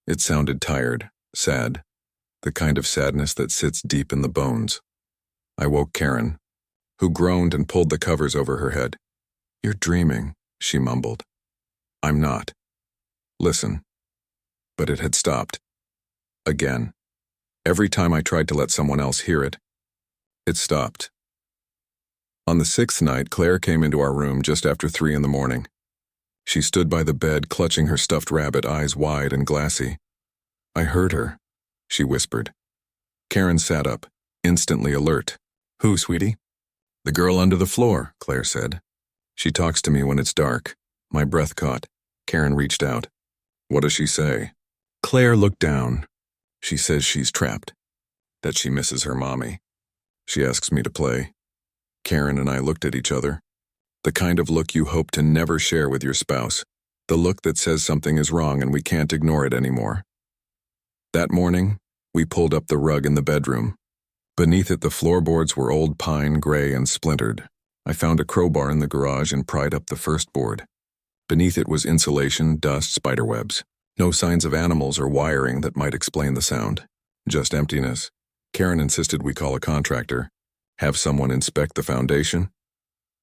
It sounded tired, sad. The kind of sadness that sits deep in the bones. I woke Karen, who groaned and pulled the covers over her head. You're dreaming, she mumbled. I'm not. Listen. But it had stopped. Again. Every time I tried to let someone else hear it, it stopped. On the 6th night, Claire came into our room just after 3 in the morning. She stood by the bed, clutching her stuffed rabbit, eyes wide and glassy. I heard her, she whispered. Karen sat up, instantly alert. Who, sweetie? The girl under the floor, Claire said. She talks to me when it's dark. My breath caught. Karen reached out. What does she say? Claire looked down. She says she's trapped, that she misses her mommy. She asks me to play. Karen and I looked at each other. The kind of look you hope to never share with your spouse. The look that says something is wrong and we can't ignore it anymore. That morning, we pulled up the rug in the bedroom. Beneath it, the floorboards were old pine, gray, and splintered. I found a crowbar in the garage and pried up the first board. Beneath it was insulation, dust, spiderwebs. No signs of animals or wiring that might explain the sound. Just emptiness. Karen insisted we call a contractor. Have someone inspect the foundation.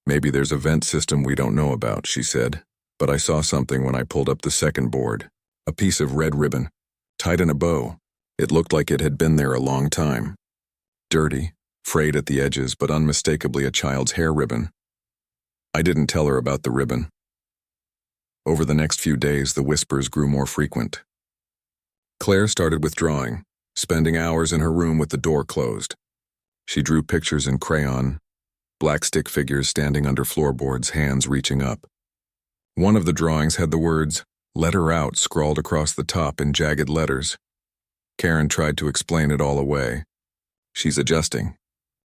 Maybe there's a vent system we don't know about, she said. But I saw something when I pulled up the second board. A piece of red ribbon, tied in a bow. It looked like it had been there a long time. Dirty, frayed at the edges, but unmistakably a child's hair ribbon. I didn't tell her about the ribbon. Over the next few days, the whispers grew more frequent. Claire started withdrawing, spending hours in her room with the door closed. She drew pictures in crayon, black stick figures standing under floorboards, hands reaching up. One of the drawings had the words, "Let her out," scrawled across the top in jagged letters. Karen tried to explain it all away. She's adjusting.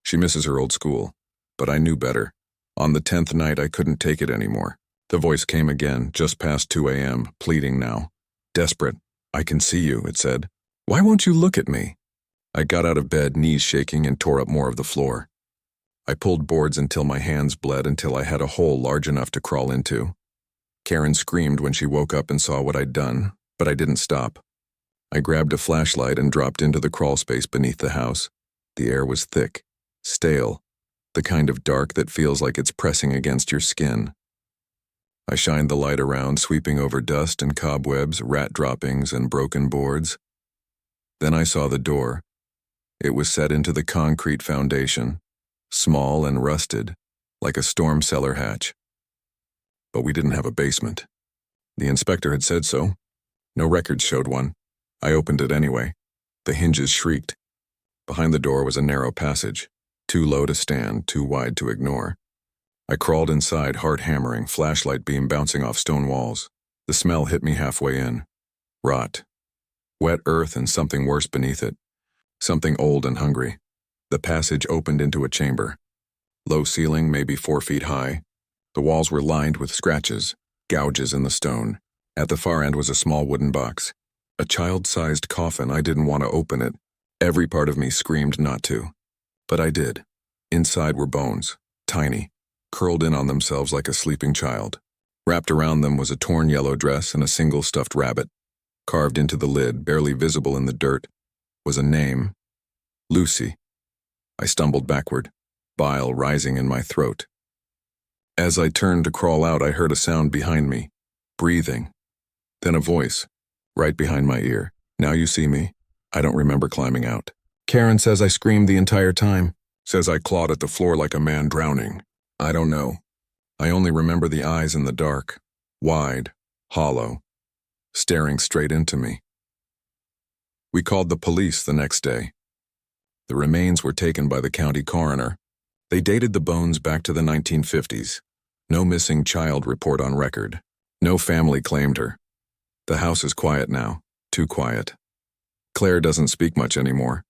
She misses her old school. But I knew better. On the 10th night, I couldn't take it anymore. The voice came again, just past 2 a.m., pleading now. Desperate. I can see you, it said. Why won't you look at me? I got out of bed, knees shaking, and tore up more of the floor. I pulled boards until my hands bled, until I had a hole large enough to crawl into. Karen screamed when she woke up and saw what I'd done, but I didn't stop. I grabbed a flashlight and dropped into the crawl space beneath the house. The air was thick, stale, the kind of dark that feels like it's pressing against your skin. I shined the light around, sweeping over dust and cobwebs, rat droppings, and broken boards. Then I saw the door. It was set into the concrete foundation, small and rusted, like a storm cellar hatch. But we didn't have a basement. The inspector had said so. No records showed one. I opened it anyway. The hinges shrieked. Behind the door was a narrow passage, too low to stand, too wide to ignore. I crawled inside, heart hammering, flashlight beam bouncing off stone walls. The smell hit me halfway in. Rot. Wet earth and something worse beneath it. Something old and hungry. The passage opened into a chamber. Low ceiling, maybe 4 feet high. The walls were lined with scratches, gouges in the stone. At the far end was a small wooden box. A child-sized coffin. I didn't want to open it. Every part of me screamed not to. But I did. Inside were bones, tiny, curled in on themselves like a sleeping child. Wrapped around them was a torn yellow dress and a single stuffed rabbit. Carved into the lid, barely visible in the dirt, was a name. Lucy. I stumbled backward, bile rising in my throat. As I turned to crawl out, I heard a sound behind me, breathing. Then a voice, right behind my ear. Now you see me. I don't remember climbing out. Karen says I screamed the entire time. Says I clawed at the floor like a man drowning. I don't know. I only remember the eyes in the dark, wide, hollow, staring straight into me. We called the police the next day. The remains were taken by the county coroner. They dated the bones back to the 1950s. No missing child report on record. No family claimed her. The house is quiet now, too quiet. Claire doesn't speak much anymore.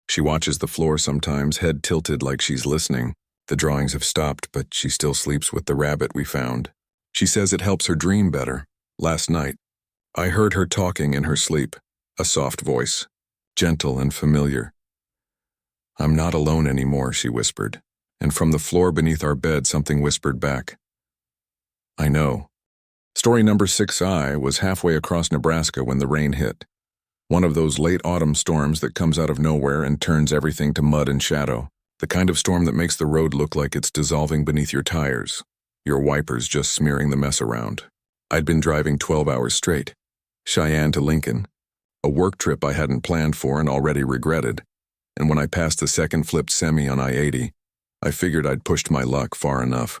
She watches the floor sometimes, head tilted like she's listening. The drawings have stopped, but she still sleeps with the rabbit we found. She says it helps her dream better. Last night, I heard her talking in her sleep, a soft voice, gentle and familiar. I'm not alone anymore, she whispered, and from the floor beneath our bed something whispered back. I know. Story number 6I was halfway across Nebraska when the rain hit. One of those late autumn storms that comes out of nowhere and turns everything to mud and shadow. The kind of storm that makes the road look like it's dissolving beneath your tires, your wipers just smearing the mess around. I'd been driving 12 hours straight, Cheyenne to Lincoln, a work trip I hadn't planned for and already regretted, and when I passed the second flipped semi on I-80, I figured I'd pushed my luck far enough.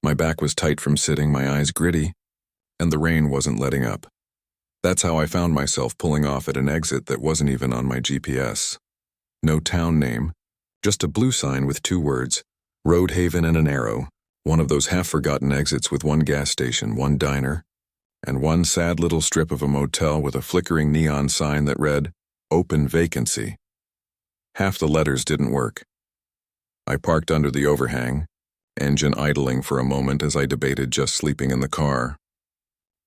My back was tight from sitting, my eyes gritty, and the rain wasn't letting up. That's how I found myself pulling off at an exit that wasn't even on my GPS. No town name, just a blue sign with 2 words, Road Haven and an arrow, one of those half-forgotten exits with 1 gas station, 1 diner, and 1 sad little strip of a motel with a flickering neon sign that read, Open Vacancy. Half the letters didn't work. I parked under the overhang, engine idling for a moment as I debated just sleeping in the car.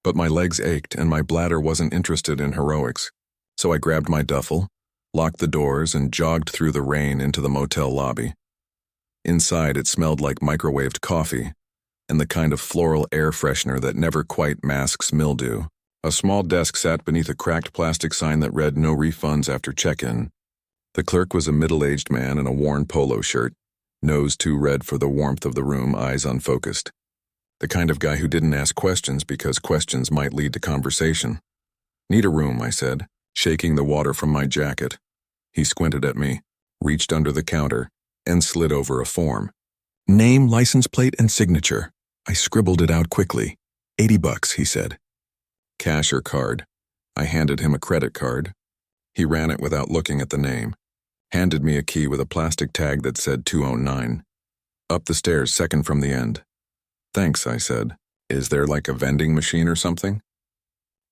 But my legs ached and my bladder wasn't interested in heroics, so I grabbed my duffel, locked the doors, and jogged through the rain into the motel lobby. Inside, it smelled like microwaved coffee and the kind of floral air freshener that never quite masks mildew. A small desk sat beneath a cracked plastic sign that read no refunds after check-in. The clerk was a middle-aged man in a worn polo shirt, nose too red for the warmth of the room, eyes unfocused. The kind of guy who didn't ask questions because questions might lead to conversation. Need a room, I said, shaking the water from my jacket. He squinted at me, reached under the counter, and slid over a form. Name, license plate, and signature. I scribbled it out quickly. $80, he said. Cash or card? I handed him a credit card. He ran it without looking at the name. Handed me a key with a plastic tag that said 209. Up the stairs, second from the end. Thanks, I said. Is there like a vending machine or something?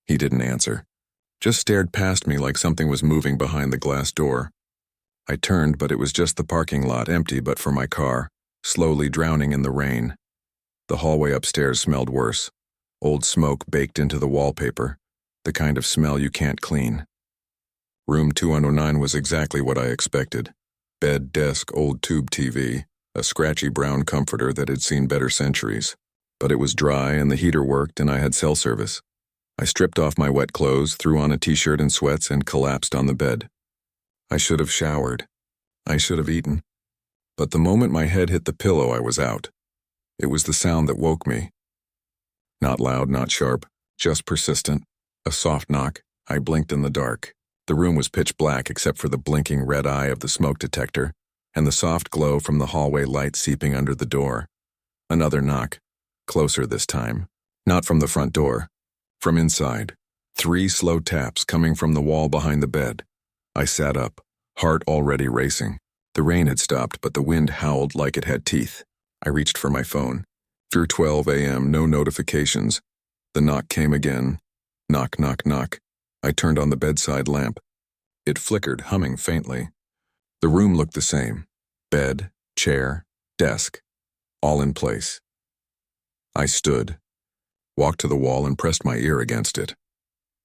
He didn't answer. Just stared past me like something was moving behind the glass door. I turned, but it was just the parking lot, empty but for my car, slowly drowning in the rain. The hallway upstairs smelled worse. Old smoke baked into the wallpaper, the kind of smell you can't clean. Room 209 was exactly what I expected. Bed, desk, old tube TV, a scratchy brown comforter that had seen better centuries. But it was dry and the heater worked and I had cell service. I stripped off my wet clothes, threw on a t-shirt and sweats, and collapsed on the bed. I should have showered. I should have eaten. But the moment my head hit the pillow, I was out. It was the sound that woke me. Not loud, not sharp, just persistent. A soft knock. I blinked in the dark. The room was pitch black except for the blinking red eye of the smoke detector and the soft glow from the hallway light seeping under the door. Another knock. Closer this time. Not from the front door. From inside. 3 slow taps coming from the wall behind the bed. I sat up, heart already racing. The rain had stopped, but the wind howled like it had teeth. I reached for my phone. Through 12 a.m., no notifications. The knock came again. Knock, knock, knock. I turned on the bedside lamp. It flickered, humming faintly. The room looked the same. Bed, chair, desk. All in place. I stood, walked to the wall and pressed my ear against it.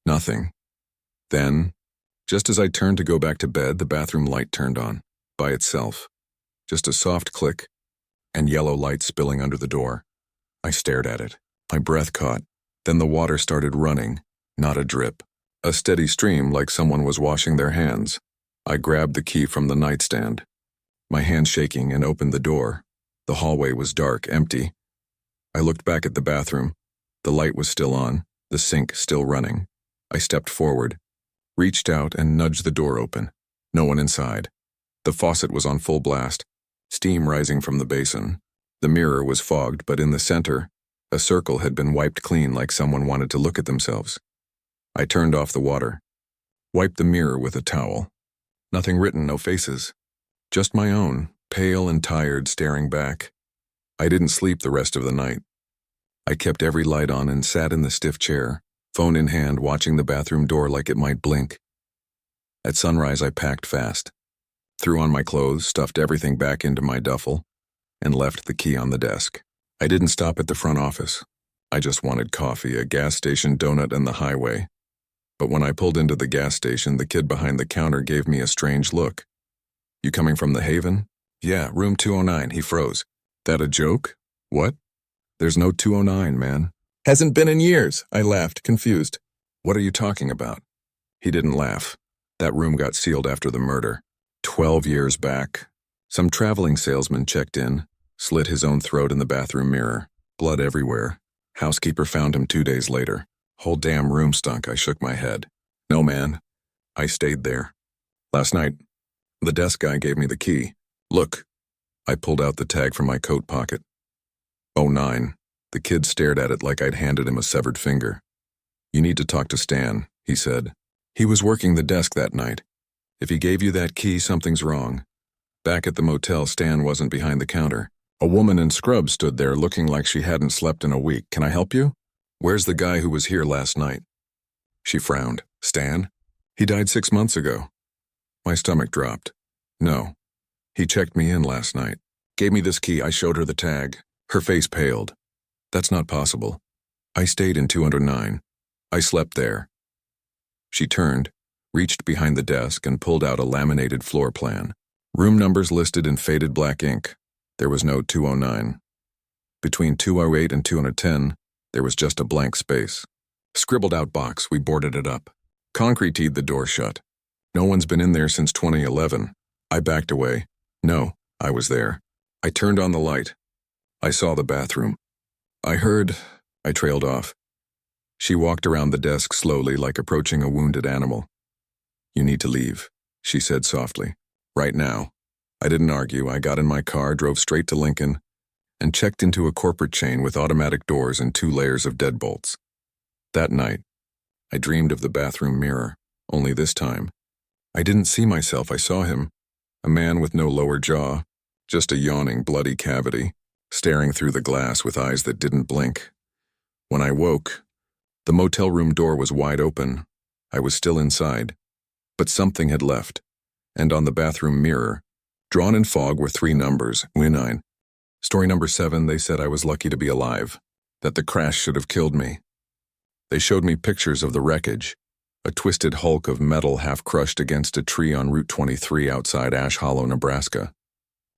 Nothing. Then, just as I turned to go back to bed, the bathroom light turned on, by itself. Just a soft click, and yellow light spilling under the door. I stared at it. My breath caught. Then the water started running, not a drip, A steady stream like someone was washing their hands. I grabbed the key from the nightstand, my hand shaking, and opened the door. The hallway was dark, empty. I looked back at the bathroom. The light was still on, the sink still running. I stepped forward, reached out, and nudged the door open. No one inside. The faucet was on full blast, steam rising from the basin. The mirror was fogged, but in the center, a circle had been wiped clean like someone wanted to look at themselves. I turned off the water, wiped the mirror with a towel. Nothing written, no faces. Just my own, pale and tired, staring back. I didn't sleep the rest of the night. I kept every light on and sat in the stiff chair, phone in hand, watching the bathroom door like it might blink. At sunrise, I packed fast, threw on my clothes, stuffed everything back into my duffel, and left the key on the desk. I didn't stop at the front office. I just wanted coffee, a gas station, donut, and the highway. But when I pulled into the gas station, the kid behind the counter gave me a strange look. "You coming from the Haven?" "Yeah, room 209, he froze. "That a joke?" "What?" "There's no 209, man." "Hasn't been in years," I laughed, confused. "What are you talking about?" He didn't laugh. That room got sealed after the murder. 12 years back. Some traveling salesman checked in, slit his own throat in the bathroom mirror. Blood everywhere. Housekeeper found him 2 days later. Whole damn room stunk. I shook my head. "No, man." I stayed there. Last night, the desk guy gave me the key. "Look." I pulled out the tag from my coat pocket. "09. The kid stared at it like I'd handed him a severed finger. "You need to talk to Stan," he said. "He was working the desk that night. If he gave you that key, something's wrong." Back at the motel, Stan wasn't behind the counter. A woman in scrubs stood there looking like she hadn't slept in a week. "Can I help you?" "Where's the guy who was here last night?" She frowned. "Stan? He died 6 months ago." My stomach dropped. "No. He checked me in last night. Gave me this key." I showed her the tag. Her face paled. "That's not possible. I stayed in 209. I slept there." She turned, reached behind the desk, and pulled out a laminated floor plan. Room numbers listed in faded black ink. There was no 209. Between 208 and 210, there was just a blank space. Scribbled out box, we boarded it up. Concreted the door shut. No one's been in there since 2011. I backed away. No, I was there. I turned on the light. I saw the bathroom. I trailed off. She walked around the desk slowly, like approaching a wounded animal. "You need to leave," she said softly. "Right now." I didn't argue. I got in my car, drove straight to Lincoln, and checked into a corporate chain with automatic doors and 2 layers of deadbolts. That night, I dreamed of the bathroom mirror, only this time, I didn't see myself. I saw him, a man with no lower jaw, just a yawning, bloody cavity, staring through the glass with eyes that didn't blink. When I woke, the motel room door was wide open. I was still inside, but something had left, and on the bathroom mirror, drawn in fog, were 3 numbers, 9. Story number 7, they said I was lucky to be alive, that the crash should have killed me. They showed me pictures of the wreckage, a twisted hulk of metal half crushed against a tree on Route 23 outside Ash Hollow, Nebraska.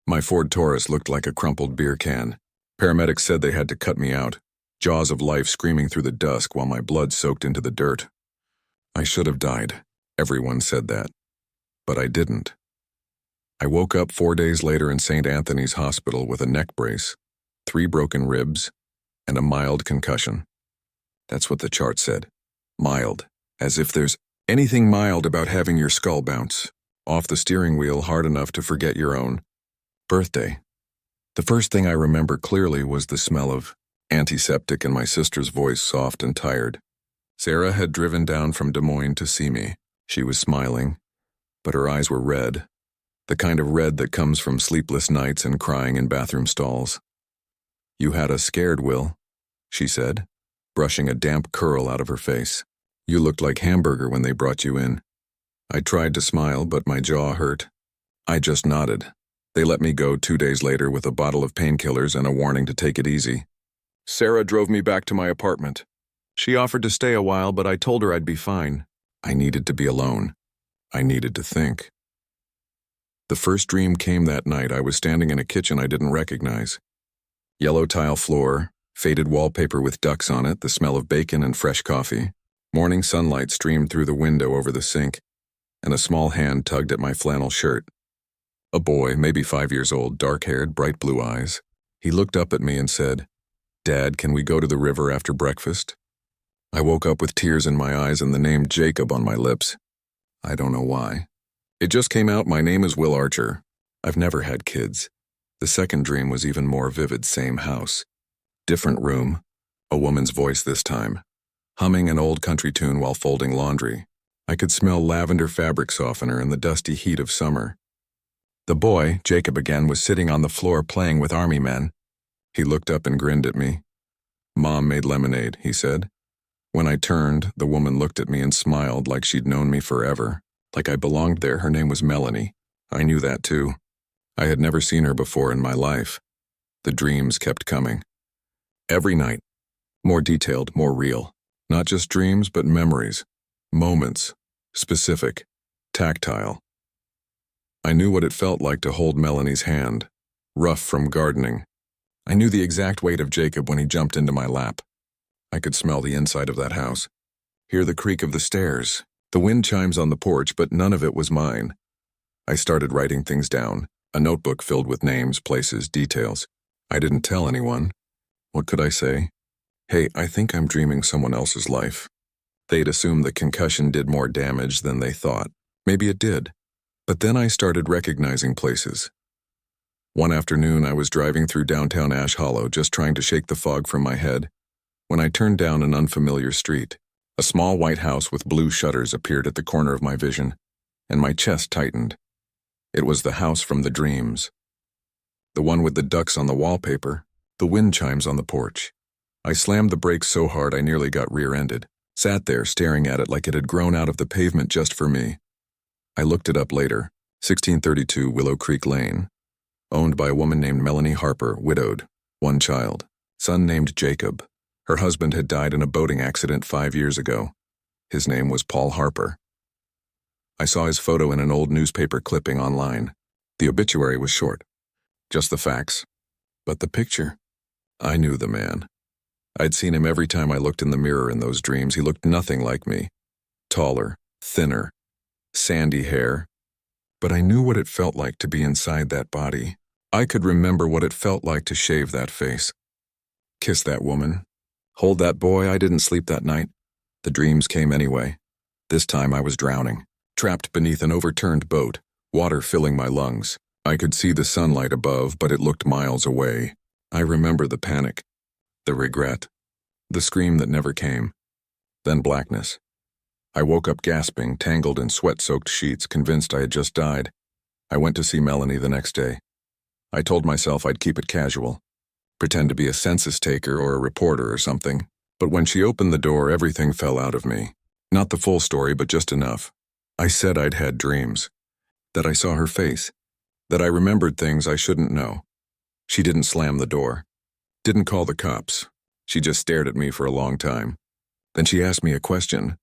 My Ford Taurus looked like a crumpled beer can. Paramedics said they had to cut me out, jaws of life screaming through the dusk while my blood soaked into the dirt. I should have died. Everyone said that. But I didn't. I woke up 4 days later in St. Anthony's Hospital with a neck brace, 3 broken ribs, and a mild concussion. That's what the chart said. Mild. As if there's anything mild about having your skull bounce off the steering wheel hard enough to forget your own birthday. The first thing I remember clearly was the smell of antiseptic and my sister's voice, soft and tired. Sarah had driven down from Des Moines to see me. She was smiling, but her eyes were red, the kind of red that comes from sleepless nights and crying in bathroom stalls. "You had us scared, Will," she said, brushing a damp curl out of her face. "You looked like hamburger when they brought you in." I tried to smile, but my jaw hurt. I just nodded. They let me go 2 days later with a bottle of painkillers and a warning to take it easy. Sarah drove me back to my apartment. She offered to stay a while, but I told her I'd be fine. I needed to be alone. I needed to think. The first dream came that night. I was standing in a kitchen I didn't recognize. Yellow tile floor, faded wallpaper with ducks on it, the smell of bacon and fresh coffee. Morning sunlight streamed through the window over the sink, and a small hand tugged at my flannel shirt. A boy, maybe 5 years old, dark-haired, bright blue eyes. He looked up at me and said, "Dad, can we go to the river after breakfast?" I woke up with tears in my eyes and the name Jacob on my lips. I don't know why. It just came out. My name is Will Archer. I've never had kids. The second dream was even more vivid. Same house. Different room. A woman's voice this time, humming an old country tune while folding laundry. I could smell lavender fabric softener in the dusty heat of summer. The boy, Jacob again, was sitting on the floor playing with army men. He looked up and grinned at me. "Mom made lemonade," he said. When I turned, the woman looked at me and smiled like she'd known me forever, like I belonged there. Her name was Melanie. I knew that too. I had never seen her before in my life. The dreams kept coming. Every night. More detailed, more real. Not just dreams, but memories. Moments. Specific. Tactile. I knew what it felt like to hold Melanie's hand. Rough from gardening. I knew the exact weight of Jacob when he jumped into my lap. I could smell the inside of that house. Hear the creak of the stairs. The wind chimes on the porch, but none of it was mine. I started writing things down. A notebook filled with names, places, details. I didn't tell anyone. What could I say? Hey, I think I'm dreaming someone else's life. They'd assume the concussion did more damage than they thought. Maybe it did. But then I started recognizing places. One afternoon, I was driving through downtown Ash Hollow, just trying to shake the fog from my head, when I turned down an unfamiliar street. A small white house with blue shutters appeared at the corner of my vision, and my chest tightened. It was the house from the dreams. The one with the ducks on the wallpaper, the wind chimes on the porch. I slammed the brakes so hard I nearly got rear-ended, sat there staring at it like it had grown out of the pavement just for me. I looked it up later. 1632 Willow Creek Lane. Owned by a woman named Melanie Harper, widowed, 1 child, son named Jacob. Her husband had died in a boating accident 5 years ago. His name was Paul Harper. I saw his photo in an old newspaper clipping online. The obituary was short. Just the facts. But the picture? I knew the man. I'd seen him every time I looked in the mirror in those dreams. He looked nothing like me. Taller, thinner, sandy hair. But I knew what it felt like to be inside that body. I could remember what it felt like to shave that face. Kiss that woman. Hold that boy. I didn't sleep that night. The dreams came anyway. This time I was drowning, trapped beneath an overturned boat, water filling my lungs. I could see the sunlight above, but it looked miles away. I remember the panic, the regret, the scream that never came. Then blackness. I woke up gasping, tangled in sweat-soaked sheets, convinced I had just died. I went to see Melanie the next day. I told myself I'd keep it casual, pretend to be a census taker or a reporter or something. But when she opened the door, everything fell out of me. Not the full story, but just enough. I said I'd had dreams, that I saw her face, that I remembered things I shouldn't know. She didn't slam the door, didn't call the cops. She just stared at me for a long time. Then she asked me a question.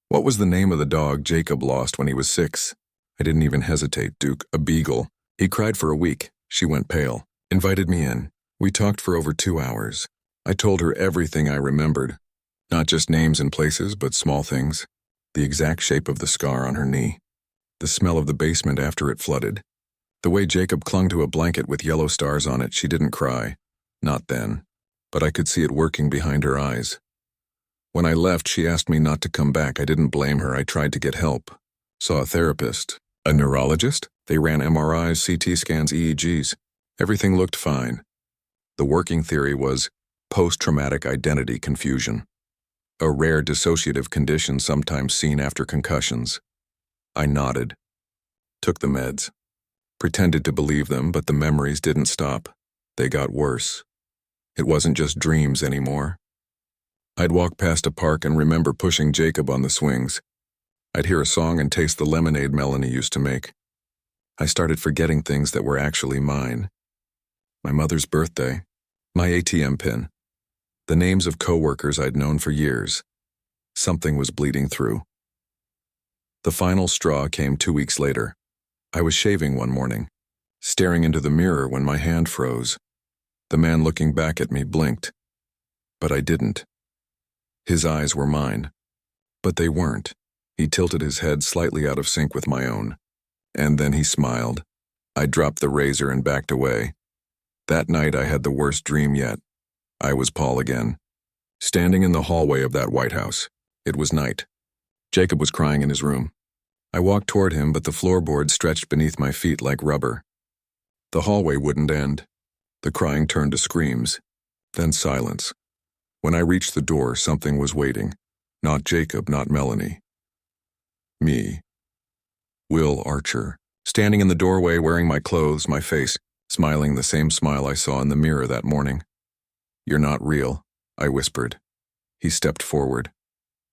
What was the name of the dog Jacob lost when he was 6? I didn't even hesitate, Duke, a beagle. He cried for a week. She went pale, invited me in. We talked for over 2 hours. I told her everything I remembered. Not just names and places, but small things. The exact shape of the scar on her knee. The smell of the basement after it flooded. The way Jacob clung to a blanket with yellow stars on it. She didn't cry. Not then. But I could see it working behind her eyes. When I left, she asked me not to come back. I didn't blame her. I tried to get help. Saw a therapist. A neurologist? They ran MRIs, CT scans, EEGs. Everything looked fine. The working theory was post-traumatic identity confusion, a rare dissociative condition sometimes seen after concussions. I nodded, took the meds, pretended to believe them, but the memories didn't stop. They got worse. It wasn't just dreams anymore. I'd walk past a park and remember pushing Jacob on the swings. I'd hear a song and taste the lemonade Melanie used to make. I started forgetting things that were actually mine. My mother's birthday, my ATM pin, the names of coworkers I'd known for years. Something was bleeding through. The final straw came 2 weeks later. I was shaving one morning, staring into the mirror when my hand froze. The man looking back at me blinked, but I didn't. His eyes were mine. But they weren't. He tilted his head slightly out of sync with my own. And then he smiled. I dropped the razor and backed away. That night I had the worst dream yet. I was Paul again, standing in the hallway of that White House. It was night. Jacob was crying in his room. I walked toward him, but the floorboard stretched beneath my feet like rubber. The hallway wouldn't end. The crying turned to screams, then silence. When I reached the door, something was waiting. Not Jacob, not Melanie. Me. Will Archer, standing in the doorway wearing my clothes, my face, smiling the same smile I saw in the mirror that morning. "You're not real," I whispered. He stepped forward.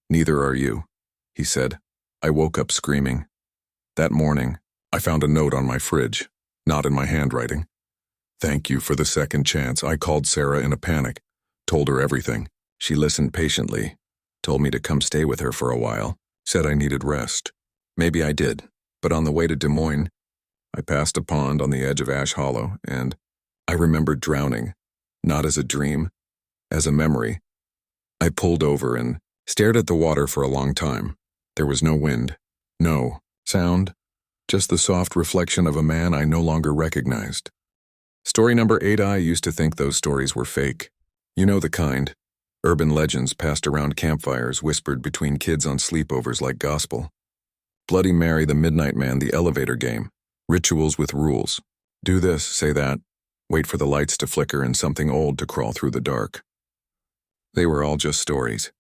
"Neither are you," he said. I woke up screaming. That morning, I found a note on my fridge, not in my handwriting. "Thank you for the second chance." I called Sarah in a panic, told her everything. She listened patiently, told me to come stay with her for a while, said I needed rest. Maybe I did, but on the way to Des Moines, I passed a pond on the edge of Ash Hollow, and I remembered drowning, not as a dream, as a memory. I pulled over and stared at the water for a long time. There was no wind, no sound, just the soft reflection of a man I no longer recognized. Story number 8. I used to think those stories were fake. You know the kind. Urban legends passed around campfires, whispered between kids on sleepovers like gospel. Bloody Mary, the Midnight Man, the elevator game. Rituals with rules. Do this, say that. Wait for the lights to flicker and something old to crawl through the dark. They were all just stories.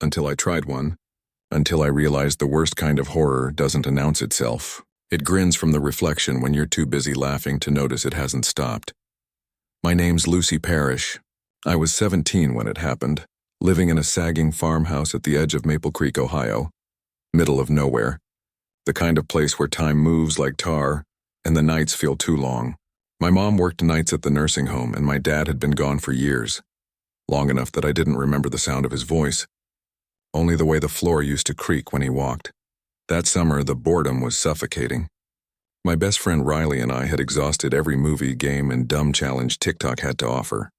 Until I tried one. Until I realized the worst kind of horror doesn't announce itself. It grins from the reflection when you're too busy laughing to notice it hasn't stopped. My name's Lucy Parrish. I was 17 when it happened, living in a sagging farmhouse at the edge of Maple Creek, Ohio. Middle of nowhere. The kind of place where time moves like tar, and the nights feel too long. My mom worked nights at the nursing home, and my dad had been gone for years. Long enough that I didn't remember the sound of his voice. Only the way the floor used to creak when he walked. That summer, the boredom was suffocating. My best friend Riley and I had exhausted every movie, game, and dumb challenge TikTok had to offer.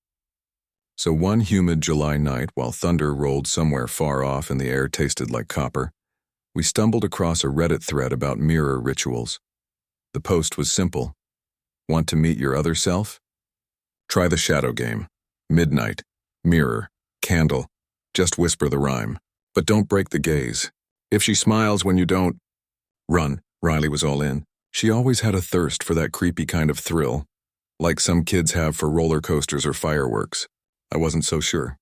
So one humid July night, while thunder rolled somewhere far off and the air tasted like copper, we stumbled across a Reddit thread about mirror rituals. The post was simple. Want to meet your other self? Try the shadow game. Midnight. Mirror. Candle. Just whisper the rhyme. But don't break the gaze. If she smiles when you don't, run. Riley was all in. She always had a thirst for that creepy kind of thrill, like some kids have for roller coasters or fireworks. I wasn't so sure.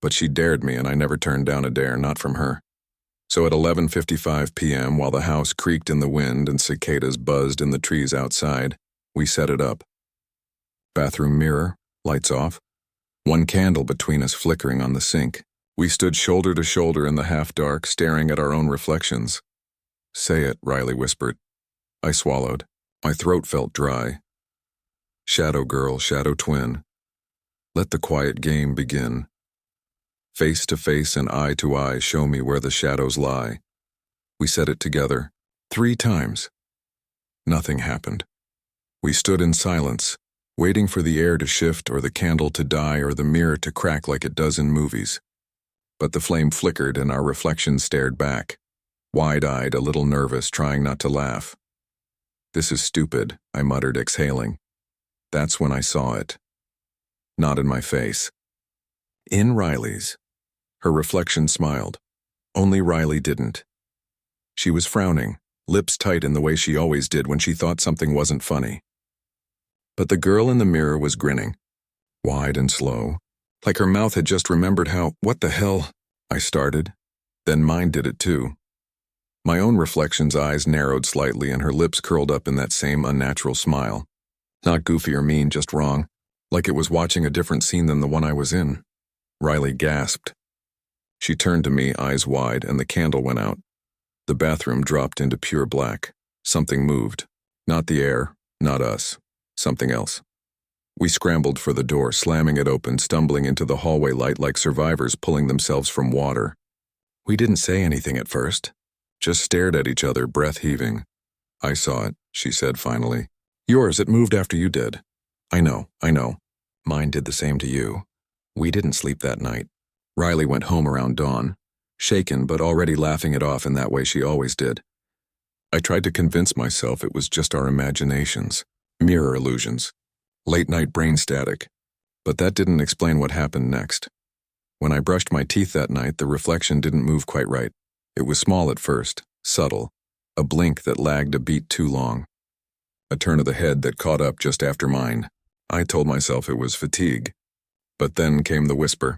But she dared me, and I never turned down a dare, not from her. So at 11:55 p.m., while the house creaked in the wind and cicadas buzzed in the trees outside, we set it up. Bathroom mirror, lights off. One candle between us flickering on the sink. We stood shoulder to shoulder in the half-dark, staring at our own reflections. "Say it," Riley whispered. I swallowed. My throat felt dry. Shadow girl, shadow twin. Let the quiet game begin. Face to face and eye to eye, show me where the shadows lie. We said it together, 3 times. Nothing happened. We stood in silence, waiting for the air to shift or the candle to die or the mirror to crack like it does in movies. But the flame flickered and our reflection stared back, wide-eyed, a little nervous, trying not to laugh. "This is stupid," I muttered, exhaling. That's when I saw it. Not in my face. In Riley's. Her reflection smiled. Only Riley didn't. She was frowning, lips tight in the way she always did when she thought something wasn't funny. But the girl in the mirror was grinning, wide and slow, like her mouth had just remembered how, "What the hell?" I started. Then mine did it too. My own reflection's eyes narrowed slightly and her lips curled up in that same unnatural smile. Not goofy or mean, just wrong, like it was watching a different scene than the one I was in. Riley gasped. She turned to me, eyes wide, and the candle went out. The bathroom dropped into pure black. Something moved. Not the air, not us. Something else. We scrambled for the door, slamming it open, stumbling into the hallway light like survivors pulling themselves from water. We didn't say anything at first, just stared at each other, breath heaving. "I saw it," she said finally. "Yours, it moved after you did." I know. Mine did the same to you. We didn't sleep that night. Riley went home around dawn. shaken but already laughing it off in that way she always did. I tried to convince myself it was just our imaginations, mirror illusions, late-night brain static, but that didn't explain what happened next. When I brushed my teeth that night, the reflection didn't move quite right. It was small at first, subtle, a blink that lagged a beat too long, a turn of the head that caught up just after mine. I told myself it was fatigue. But then came the whisper.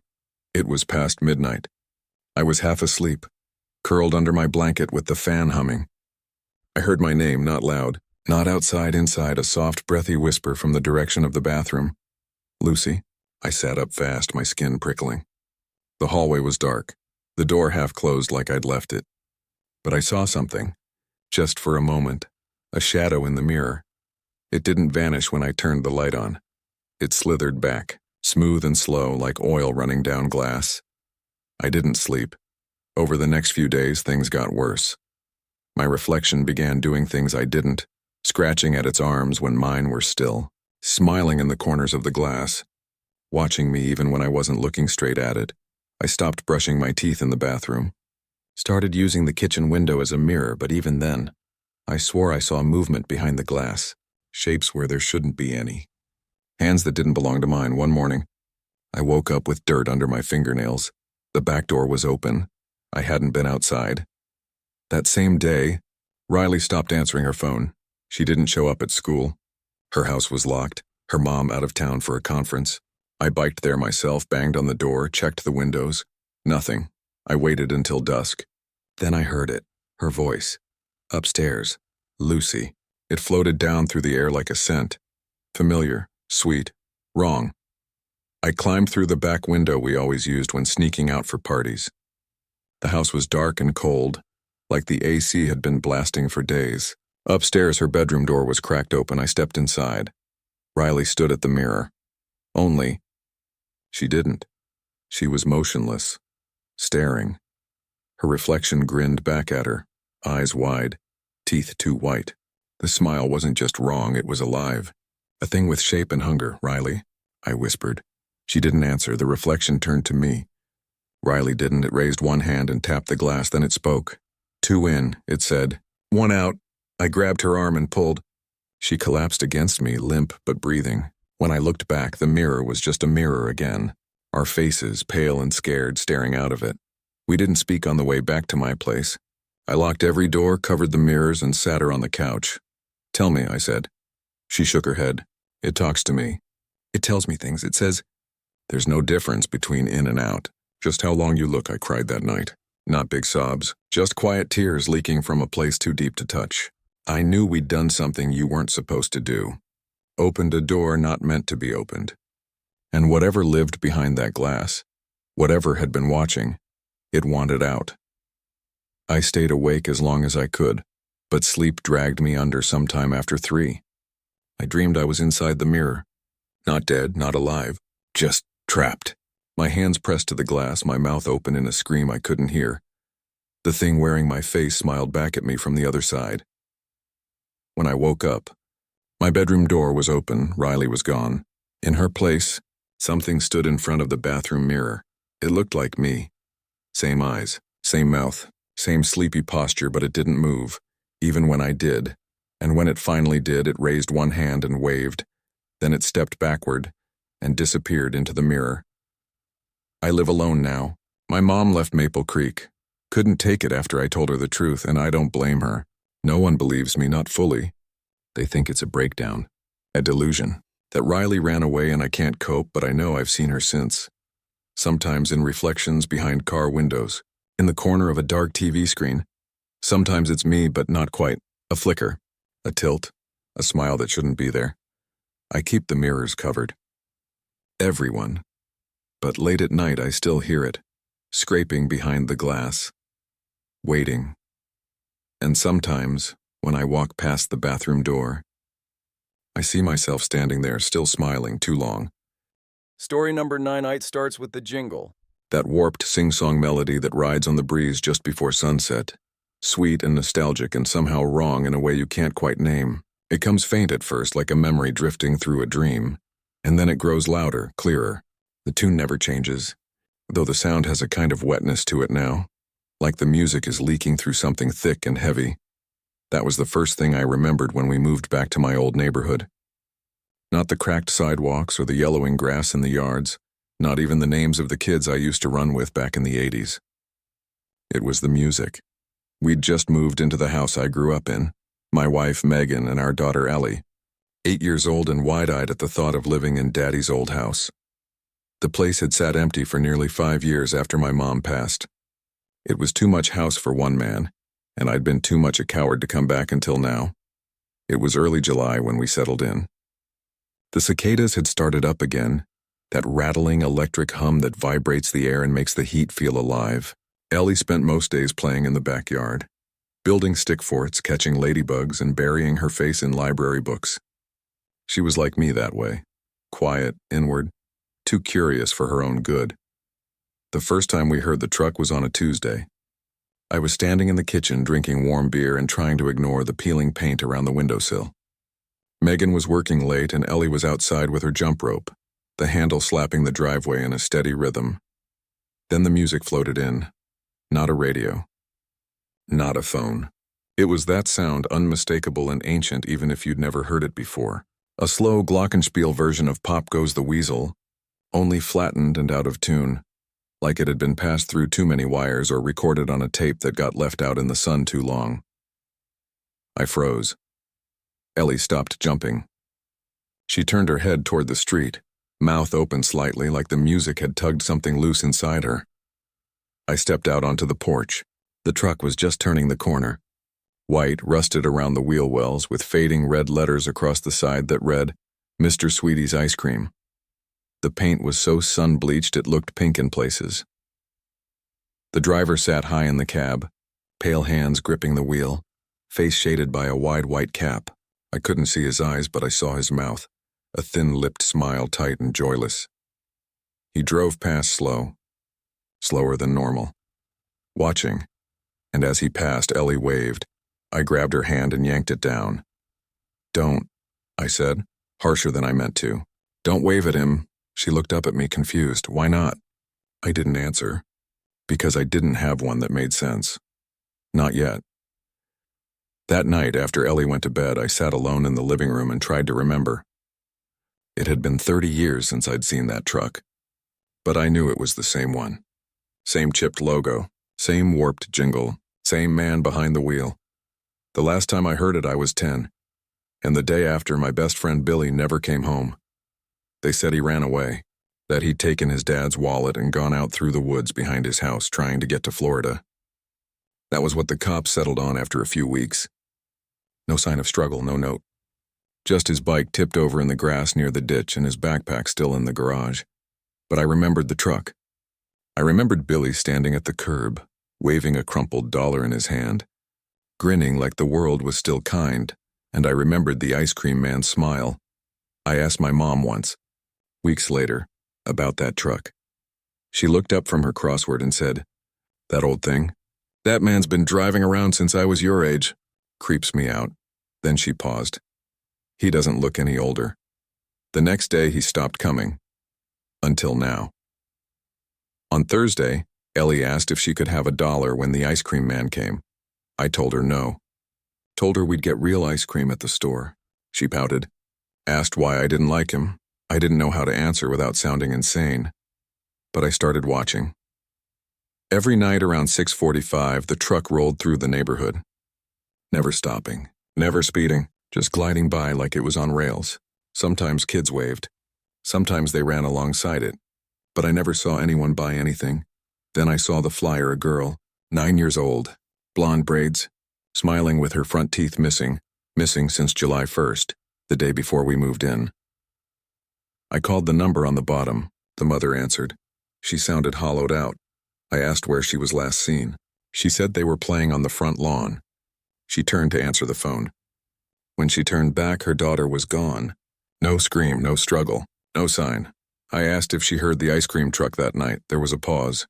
It was past midnight. I was half asleep, curled under my blanket with the fan humming. I heard my name, not loud, not outside, inside, a soft, breathy whisper from the direction of the bathroom. Lucy. I sat up fast, my skin prickling. The hallway was dark, the door half closed like I'd left it. But I saw something, just for a moment, a shadow in the mirror. It didn't vanish when I turned the light on. It slithered back, smooth and slow, like oil running down glass. I didn't sleep. Over the next few days, things got worse. My reflection began doing things I didn't, scratching at its arms when mine were still, smiling in the corners of the glass, watching me even when I wasn't looking straight at it. I stopped brushing my teeth in the bathroom. Started using the kitchen window as a mirror, but even then, I swore I saw movement behind the glass, shapes where there shouldn't be any. Hands that didn't belong to mine. One morning, I woke up with dirt under my fingernails. The back door was open. I hadn't been outside. That same day, Riley stopped answering her phone. She didn't show up at school. Her house was locked, her mom out of town for a conference. I biked there myself, banged on the door, checked the windows. Nothing. I waited until dusk. Then I heard it, her voice. Upstairs. Lucy. It floated down through the air like a scent. Familiar, sweet, wrong. I climbed through the back window we always used when sneaking out for parties. The house was dark and cold, like the AC had been blasting for days. Upstairs, her bedroom door was cracked open. I stepped inside. Riley stood at the mirror. Only, she didn't. She was motionless, staring. Her reflection grinned back at her, eyes wide, teeth too white. The smile wasn't just wrong, it was alive. A thing with shape and hunger. Riley, I whispered. She didn't answer. The reflection turned to me. Riley didn't. It raised one hand and tapped the glass, then it spoke. 2 in, it said. 1 out. I grabbed her arm and pulled. She collapsed against me, limp but breathing. When I looked back, the mirror was just a mirror again. Our faces, pale and scared, staring out of it. We didn't speak on the way back to my place. I locked every door, covered the mirrors, and sat her on the couch. Tell me, I said. She shook her head. It talks to me. It tells me things. It says, there's no difference between in and out. Just how long you look, I cried that night. Not big sobs, just quiet tears leaking from a place too deep to touch. I knew we'd done something you weren't supposed to do. Opened a door not meant to be opened. And whatever lived behind that glass, whatever had been watching, it wanted out. I stayed awake as long as I could, but sleep dragged me under sometime after 3. I dreamed I was inside the mirror. Not dead, not alive, just trapped. My hands pressed to the glass, my mouth open in a scream I couldn't hear. The thing wearing my face smiled back at me from the other side. When I woke up, my bedroom door was open, Riley was gone. In her place, something stood in front of the bathroom mirror. It looked like me. Same eyes, same mouth, same sleepy posture, but it didn't move, even when I did. And when it finally did, it raised one hand and waved. Then it stepped backward and disappeared into the mirror. I live alone now. My mom left Maple Creek. Couldn't take it after I told her the truth, and I don't blame her. No one believes me, not fully. They think it's a breakdown, a delusion, that Riley ran away and I can't cope, but I know I've seen her since. Sometimes in reflections behind car windows, in the corner of a dark TV screen. Sometimes it's me, but not quite. A flicker, a tilt, a smile that shouldn't be there. I keep the mirrors covered. Everyone. But late at night I still hear it, scraping behind the glass, waiting. And sometimes, when I walk past the bathroom door, I see myself standing there, still smiling too long. Story number 98 starts with the jingle. That warped sing-song melody that rides on the breeze just before sunset. Sweet and nostalgic and somehow wrong in a way you can't quite name. It comes faint at first, like a memory drifting through a dream. And then it grows louder, clearer. The tune never changes, though the sound has a kind of wetness to it now. like the music is leaking through something thick and heavy. That was the first thing I remembered when we moved back to my old neighborhood. Not the cracked sidewalks or the yellowing grass in the yards, not even the names of the kids I used to run with back in the 80s. It was the music. We'd just moved into the house I grew up in, my wife Megan and our daughter Ellie, 8 years old and wide-eyed at the thought of living in Daddy's old house. The place had sat empty for nearly 5 years after my mom passed. It was too much house for one man, and I'd been too much a coward to come back until now. It was early July when we settled in. The cicadas had started up again, that rattling electric hum that vibrates the air and makes the heat feel alive. Ellie spent most days playing in the backyard, building stick forts, catching ladybugs, and burying her face in library books. She was like me that way, quiet, inward, too curious for her own good. The first time we heard the truck was on a Tuesday. I was standing in the kitchen drinking warm beer and trying to ignore the peeling paint around the windowsill. Megan was working late and Ellie was outside with her jump rope, the handle slapping the driveway in a steady rhythm. Then the music floated in. Not a radio. Not a phone. It was that sound, unmistakable and ancient even if you'd never heard it before. A slow glockenspiel version of Pop Goes the Weasel, only flattened and out of tune, like it had been passed through too many wires or recorded on a tape that got left out in the sun too long. I froze. Ellie stopped jumping. She turned her head toward the street, mouth open slightly like the music had tugged something loose inside her. I stepped out onto the porch. The truck was just turning the corner. White, rusted around the wheel wells with fading red letters across the side that read, Mr. Sweetie's Ice Cream. The paint was so sun-bleached it looked pink in places. The driver sat high in the cab, pale hands gripping the wheel, face shaded by a wide white cap. I couldn't see his eyes, but I saw his mouth, a thin-lipped smile, tight and joyless. He drove past slow, slower than normal, watching, and as he passed, Ellie waved. I grabbed her hand and yanked it down. Don't, I said, harsher than I meant to. Don't wave at him. She looked up at me confused. Why not? I didn't answer, because I didn't have one that made sense. Not yet. That night, after Ellie went to bed, I sat alone in the living room and tried to remember. It had been 30 years since I'd seen that truck, but I knew it was the same one. Same chipped logo, same warped jingle, same man behind the wheel. The last time I heard it, I was 10, and the day after, my best friend Billy never came home. They said he ran away, that he'd taken his dad's wallet and gone out through the woods behind his house trying to get to Florida. That was what the cops settled on after a few weeks. No sign of struggle, no note. Just his bike tipped over in the grass near the ditch and his backpack still in the garage. But I remembered the truck. I remembered Billy standing at the curb, waving a crumpled dollar in his hand, grinning like the world was still kind, and I remembered the ice cream man's smile. I asked my mom once, weeks later, about that truck. She looked up from her crossword and said, "That old thing? That man's been driving around since I was your age. Creeps me out." Then she paused. He doesn't look any older. The next day he stopped coming. Until now. On Thursday, Ellie asked if she could have $1 when the ice cream man came. I told her no. Told her we'd get real ice cream at the store. She pouted. Asked why I didn't like him. I didn't know how to answer without sounding insane. But I started watching. Every night around 6:45, the truck rolled through the neighborhood. Never stopping, never speeding, just gliding by like it was on rails. Sometimes kids waved. Sometimes they ran alongside it. But I never saw anyone buy anything. Then I saw the flyer, a girl, 9 years old, blonde braids, smiling with her front teeth missing since July 1st, the day before we moved in. I called the number on the bottom. The mother answered. She sounded hollowed out. I asked where she was last seen. She said they were playing on the front lawn. She turned to answer the phone. When she turned back, her daughter was gone. No scream, no struggle, no sign. I asked if she heard the ice cream truck that night. There was a pause.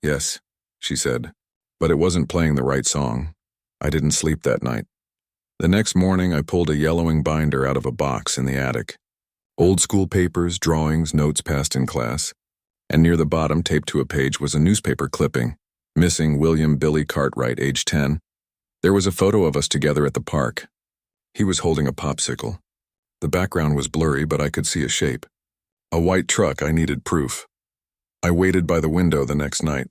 Yes, she said, but it wasn't playing the right song. I didn't sleep that night. The next morning, I pulled a yellowing binder out of a box in the attic. Old school papers, drawings, notes passed in class, and near the bottom, taped to a page, was a newspaper clipping. Missing William Billy Cartwright, age 10. There was a photo of us together at the park. He was holding a popsicle. The background was blurry, but I could see a shape. A white truck. I needed proof. I waited by the window the next night.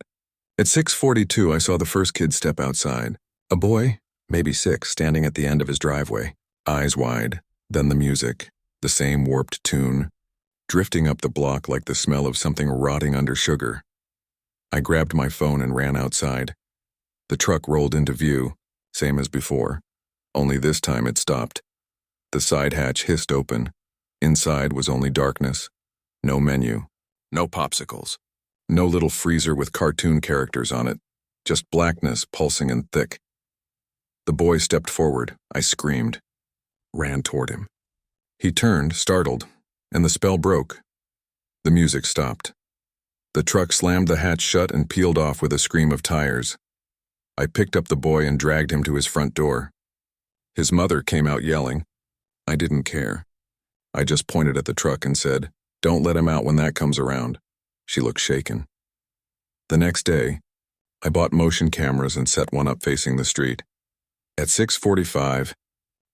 At 6:42, I saw the first kid step outside. A boy, maybe 6, standing at the end of his driveway, eyes wide. Then the music, the same warped tune, drifting up the block like the smell of something rotting under sugar. I grabbed my phone and ran outside. The truck rolled into view, same as before, only this time it stopped. The side hatch hissed open. Inside was only darkness. No menu. No popsicles. No little freezer with cartoon characters on it. Just blackness pulsing and thick. The boy stepped forward. I screamed. Ran toward him. He turned, startled, and the spell broke. The music stopped. The truck slammed the hatch shut and peeled off with a scream of tires. I picked up the boy and dragged him to his front door. His mother came out yelling. I didn't care. I just pointed at the truck and said, "Don't let him out when that comes around." She looked shaken. The next day, I bought motion cameras and set one up facing the street. At 6:45,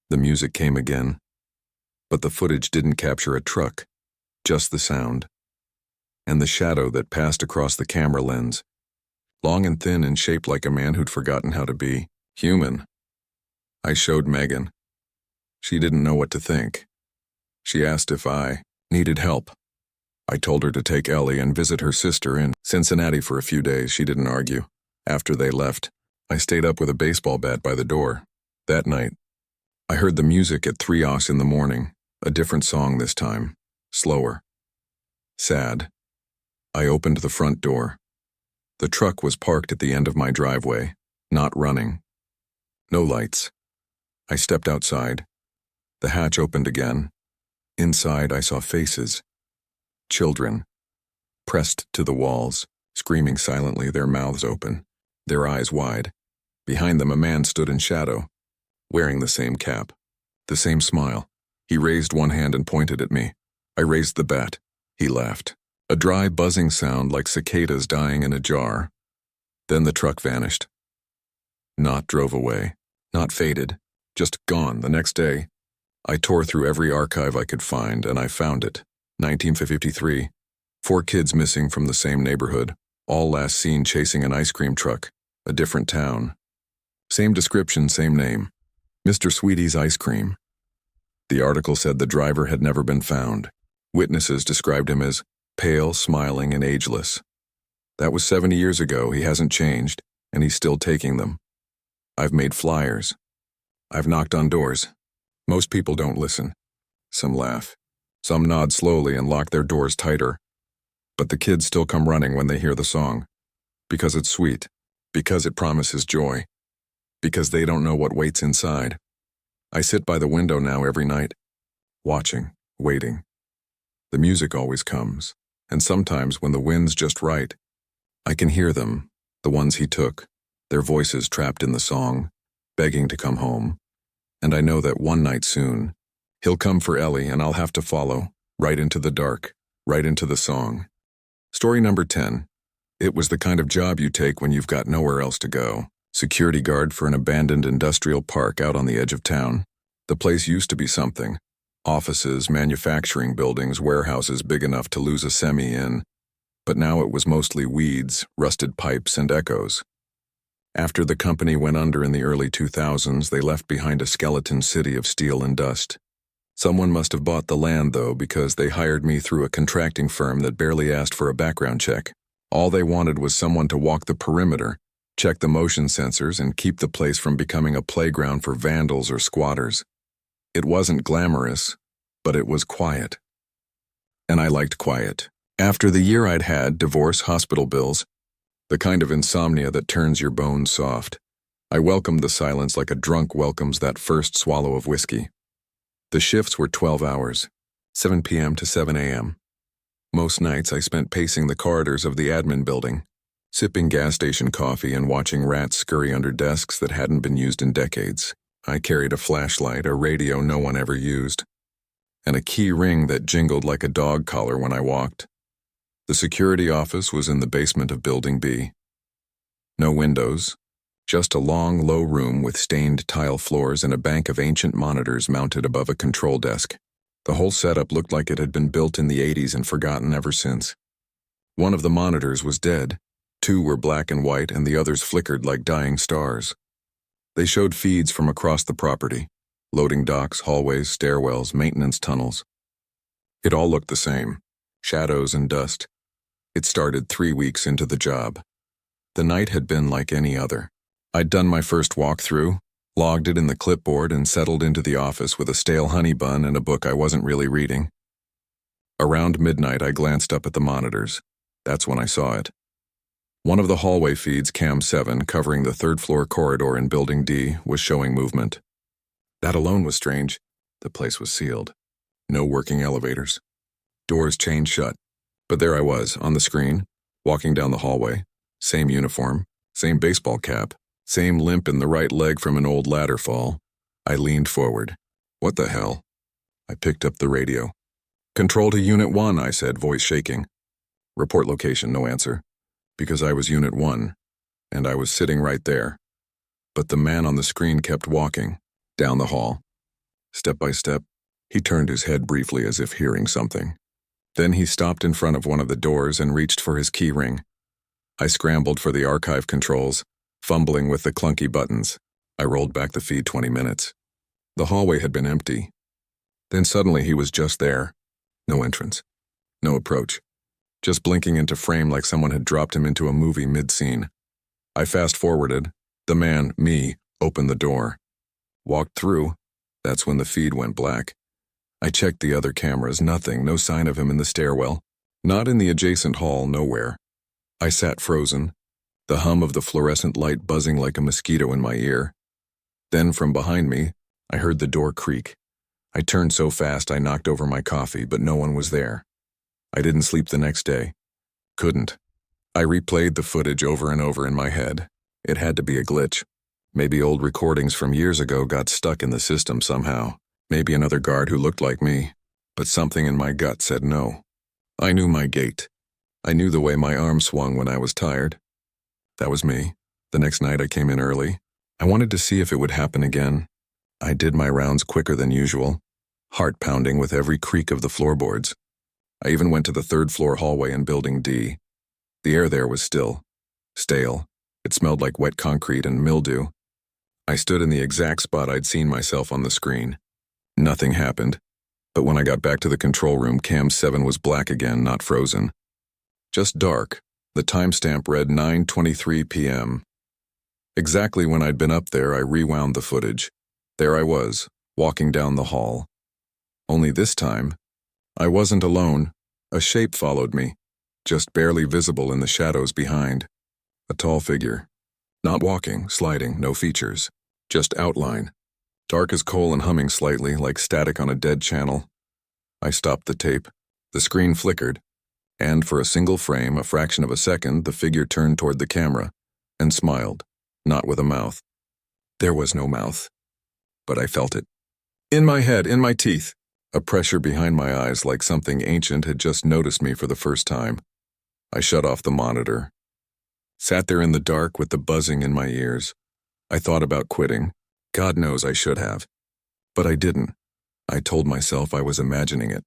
the music came again. But the footage didn't capture a truck, just the sound. And the shadow that passed across the camera lens, long and thin and shaped like a man who'd forgotten how to be human. I showed Megan. She didn't know what to think. She asked if I needed help. I told her to take Ellie and visit her sister in Cincinnati for a few days. She didn't argue. After they left, I stayed up with a baseball bat by the door. That night, I heard the music at 3 in the morning, a different song this time, slower. Sad. I opened the front door. The truck was parked at the end of my driveway, not running. No lights. I stepped outside. The hatch opened again. Inside, I saw faces. Children, pressed to the walls, screaming silently, their mouths open, their eyes wide. Behind them, a man stood in shadow, wearing the same cap, the same smile. He raised one hand and pointed at me. I raised the bat. He laughed. A dry buzzing sound like cicadas dying in a jar. Then the truck vanished. Not drove away, not faded, just gone. The next day, I tore through every archive I could find, and I found it. 1953. 4 kids missing from the same neighborhood, all last seen chasing an ice cream truck, a different town. Same description, same name. Mr. Sweetie's Ice Cream. The article said the driver had never been found. Witnesses described him as pale, smiling, and ageless. That was 70 years ago. He hasn't changed, and he's still taking them. I've made flyers. I've knocked on doors. Most people don't listen. Some laugh. Some nod slowly and lock their doors tighter. But the kids still come running when they hear the song. Because it's sweet. Because it promises joy. Because they don't know what waits inside. I sit by the window now every night, watching, waiting. The music always comes, and sometimes when the wind's just right, I can hear them, the ones he took, their voices trapped in the song, begging to come home. And I know that one night soon, he'll come for Ellie and I'll have to follow, right into the dark, right into the song. Story number 10. It was the kind of job you take when you've got nowhere else to go. Security guard for an abandoned industrial park out on the edge of town. The place used to be something. Offices, manufacturing buildings, warehouses big enough to lose a semi in. But now it was mostly weeds, rusted pipes, and echoes. After the company went under in the early 2000s, they left behind a skeleton city of steel and dust. Someone must have bought the land, though, because they hired me through a contracting firm that barely asked for a background check. All they wanted was someone to walk the perimeter, check the motion sensors, and keep the place from becoming a playground for vandals or squatters. It wasn't glamorous, but it was quiet. And I liked quiet. After the year I'd had, divorce, hospital bills, the kind of insomnia that turns your bones soft, I welcomed the silence like a drunk welcomes that first swallow of whiskey. The shifts were 12 hours, 7 p.m. to 7 a.m. Most nights I spent pacing the corridors of the admin building, sipping gas station coffee and watching rats scurry under desks that hadn't been used in decades. I carried a flashlight, a radio no one ever used, and a key ring that jingled like a dog collar when I walked. The security office was in the basement of Building B. No windows. Just a long, low room with stained tile floors and a bank of ancient monitors mounted above a control desk. The whole setup looked like it had been built in the 80s and forgotten ever since. One of the monitors was dead. Two were black and white, and the others flickered like dying stars. They showed feeds from across the property: loading docks, hallways, stairwells, maintenance tunnels. It all looked the same: shadows and dust. It started 3 weeks into the job. The night had been like any other. I'd done my first walkthrough, logged it in the clipboard, and settled into the office with a stale honey bun and a book I wasn't really reading. Around midnight, I glanced up at the monitors. That's when I saw it. One of the hallway feeds, Cam 7, covering the third-floor corridor in Building D, was showing movement. That alone was strange. The place was sealed. No working elevators. Doors chained shut. But there I was, on the screen, walking down the hallway. Same uniform, same baseball cap, same limp in the right leg from an old ladder fall. I leaned forward. What the hell? I picked up the radio. "Control to Unit 1, I said, voice shaking. Report location, no answer. Because I was Unit 1, and I was sitting right there. But the man on the screen kept walking, down the hall. Step by step, he turned his head briefly as if hearing something. Then he stopped in front of one of the doors and reached for his key ring. I scrambled for the archive controls, fumbling with the clunky buttons. I rolled back the feed 20 minutes. The hallway had been empty. Then suddenly he was just there. No entrance. No approach. Just blinking into frame like someone had dropped him into a movie mid-scene. I fast-forwarded. The man, me, opened the door. Walked through. That's when the feed went black. I checked the other cameras. Nothing. No sign of him in the stairwell. Not in the adjacent hall. Nowhere. I sat frozen, the hum of the fluorescent light buzzing like a mosquito in my ear. Then from behind me, I heard the door creak. I turned so fast I knocked over my coffee, but no one was there. I didn't sleep the next day. Couldn't. I replayed the footage over and over in my head. It had to be a glitch. Maybe old recordings from years ago got stuck in the system somehow. Maybe another guard who looked like me. But something in my gut said no. I knew my gait. I knew the way my arm swung when I was tired. That was me. The next night I came in early. I wanted to see if it would happen again. I did my rounds quicker than usual, heart pounding with every creak of the floorboards. I even went to the third-floor hallway in Building D. The air there was still, stale. It smelled like wet concrete and mildew. I stood in the exact spot I'd seen myself on the screen. Nothing happened. But when I got back to the control room, Cam 7 was black again, not frozen. Just dark. The timestamp read 9:23 p.m. Exactly when I'd been up there, I rewound the footage. There I was, walking down the hall. Only this time, I wasn't alone. A shape followed me, just barely visible in the shadows behind. A tall figure. Not walking, sliding, no features. Just outline. Dark as coal and humming slightly, like static on a dead channel. I stopped the tape. The screen flickered. And for a single frame, a fraction of a second, the figure turned toward the camera and smiled, not with a mouth. There was no mouth. But I felt it. In my head, in my teeth. A pressure behind my eyes like something ancient had just noticed me for the first time. I shut off the monitor. Sat there in the dark with the buzzing in my ears. I thought about quitting. God knows I should have. But I didn't. I told myself I was imagining it.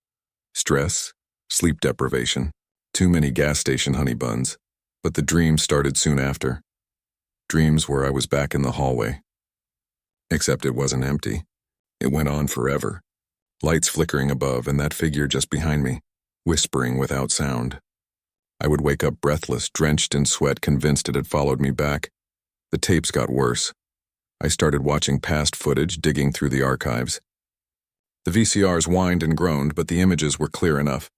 Stress, sleep deprivation, too many gas station honey buns. But the dream started soon after. Dreams where I was back in the hallway. Except it wasn't empty. It went on forever. Lights flickering above and that figure just behind me, whispering without sound. I would wake up breathless, drenched in sweat, convinced it had followed me back. The tapes got worse. I started watching past footage, digging through the archives. The VCRs whined and groaned, but the images were clear enough.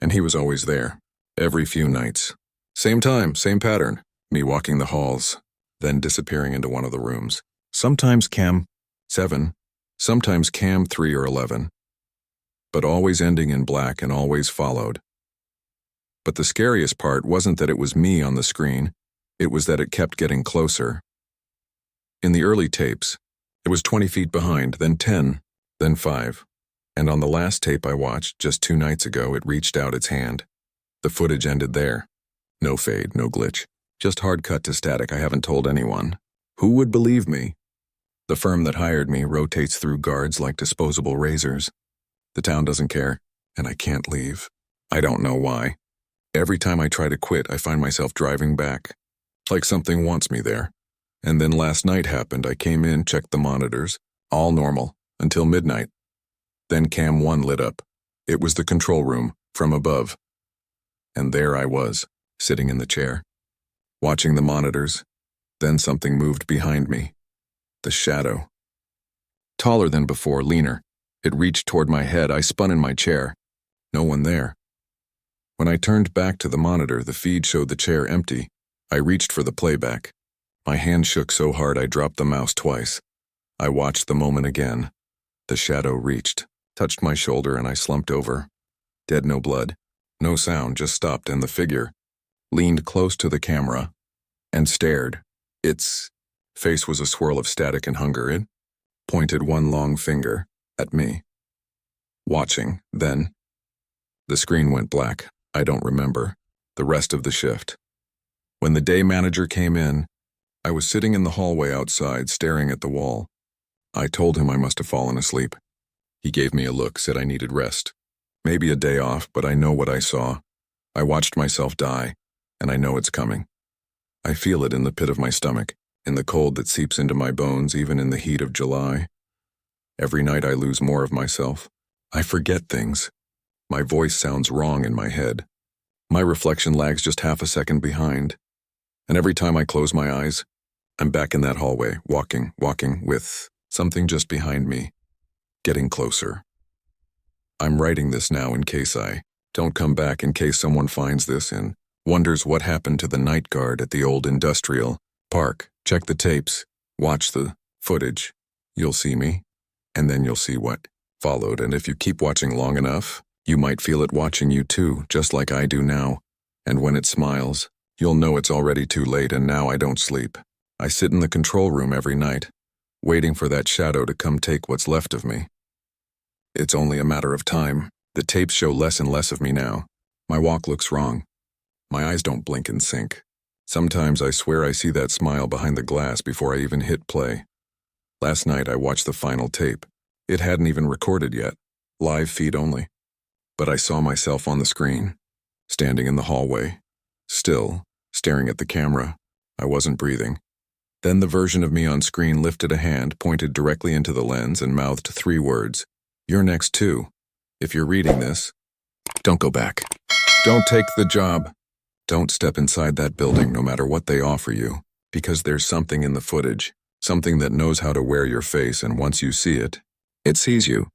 And he was always there, every few nights. Same time, same pattern, me walking the halls, then disappearing into one of the rooms. Sometimes Cam 7, sometimes Cam 3 or 11, but always ending in black and always followed. But the scariest part wasn't that it was me on the screen, it was that it kept getting closer. In the early tapes, it was 20 feet behind, then 10, then 5, and on the last tape I watched just 2 nights ago, it reached out its hand. The footage ended there. No fade, no glitch, Just hard cut to static. I haven't told anyone. Who would believe me? The firm that hired me rotates through guards like disposable razors. The town doesn't care, and I can't leave. I don't know why. Every time I try to quit, I find myself driving back. Like something wants me there. And then last night happened. I came in, checked the monitors. All normal, until midnight. Then Cam 1 lit up. It was the control room, from above. And there I was, sitting in the chair, watching the monitors. Then something moved behind me. The shadow. Taller than before, leaner. It reached toward my head. I spun in my chair. No one there. When I turned back to the monitor, the feed showed the chair empty. I reached for the playback. My hand shook so hard I dropped the mouse twice. I watched the moment again. The shadow reached, touched my shoulder, and I slumped over. Dead, no blood. No sound, just stopped, and the figure leaned close to the camera and stared. Its face was a swirl of static and hunger. It pointed one long finger at me. Watching, then. The screen went black. I don't remember the rest of the shift. When the day manager came in, I was sitting in the hallway outside, staring at the wall. I told him I must have fallen asleep. He gave me a look, said I needed rest. Maybe a day off, but I know what I saw. I watched myself die, and I know it's coming. I feel it in the pit of my stomach, in the cold that seeps into my bones even in the heat of July. Every night I lose more of myself. I forget things. My voice sounds wrong in my head. My reflection lags just half a second behind. And every time I close my eyes, I'm back in that hallway, walking with something just behind me, getting closer. I'm writing this now in case I don't come back, in case someone finds this and wonders what happened to the night guard at the old industrial park. Check the tapes, watch the footage. You'll see me, and then you'll see what followed. And if you keep watching long enough, you might feel it watching you too, just like I do now. And when it smiles, you'll know it's already too late, and now I don't sleep. I sit in the control room every night, waiting for that shadow to come take what's left of me. It's only a matter of time. The tapes show less and less of me now. My walk looks wrong. My eyes don't blink and sync. Sometimes I swear I see that smile behind the glass before I even hit play. Last night I watched the final tape. It hadn't even recorded yet. Live feed only. But I saw myself on the screen, standing in the hallway, still, staring at the camera. I wasn't breathing. Then the version of me on screen lifted a hand, pointed directly into the lens, and mouthed 3 words. You're next too. If you're reading this, don't go back. Don't take the job. Don't step inside that building no matter what they offer you, because there's something in the footage, something that knows how to wear your face, and once you see it, it sees you.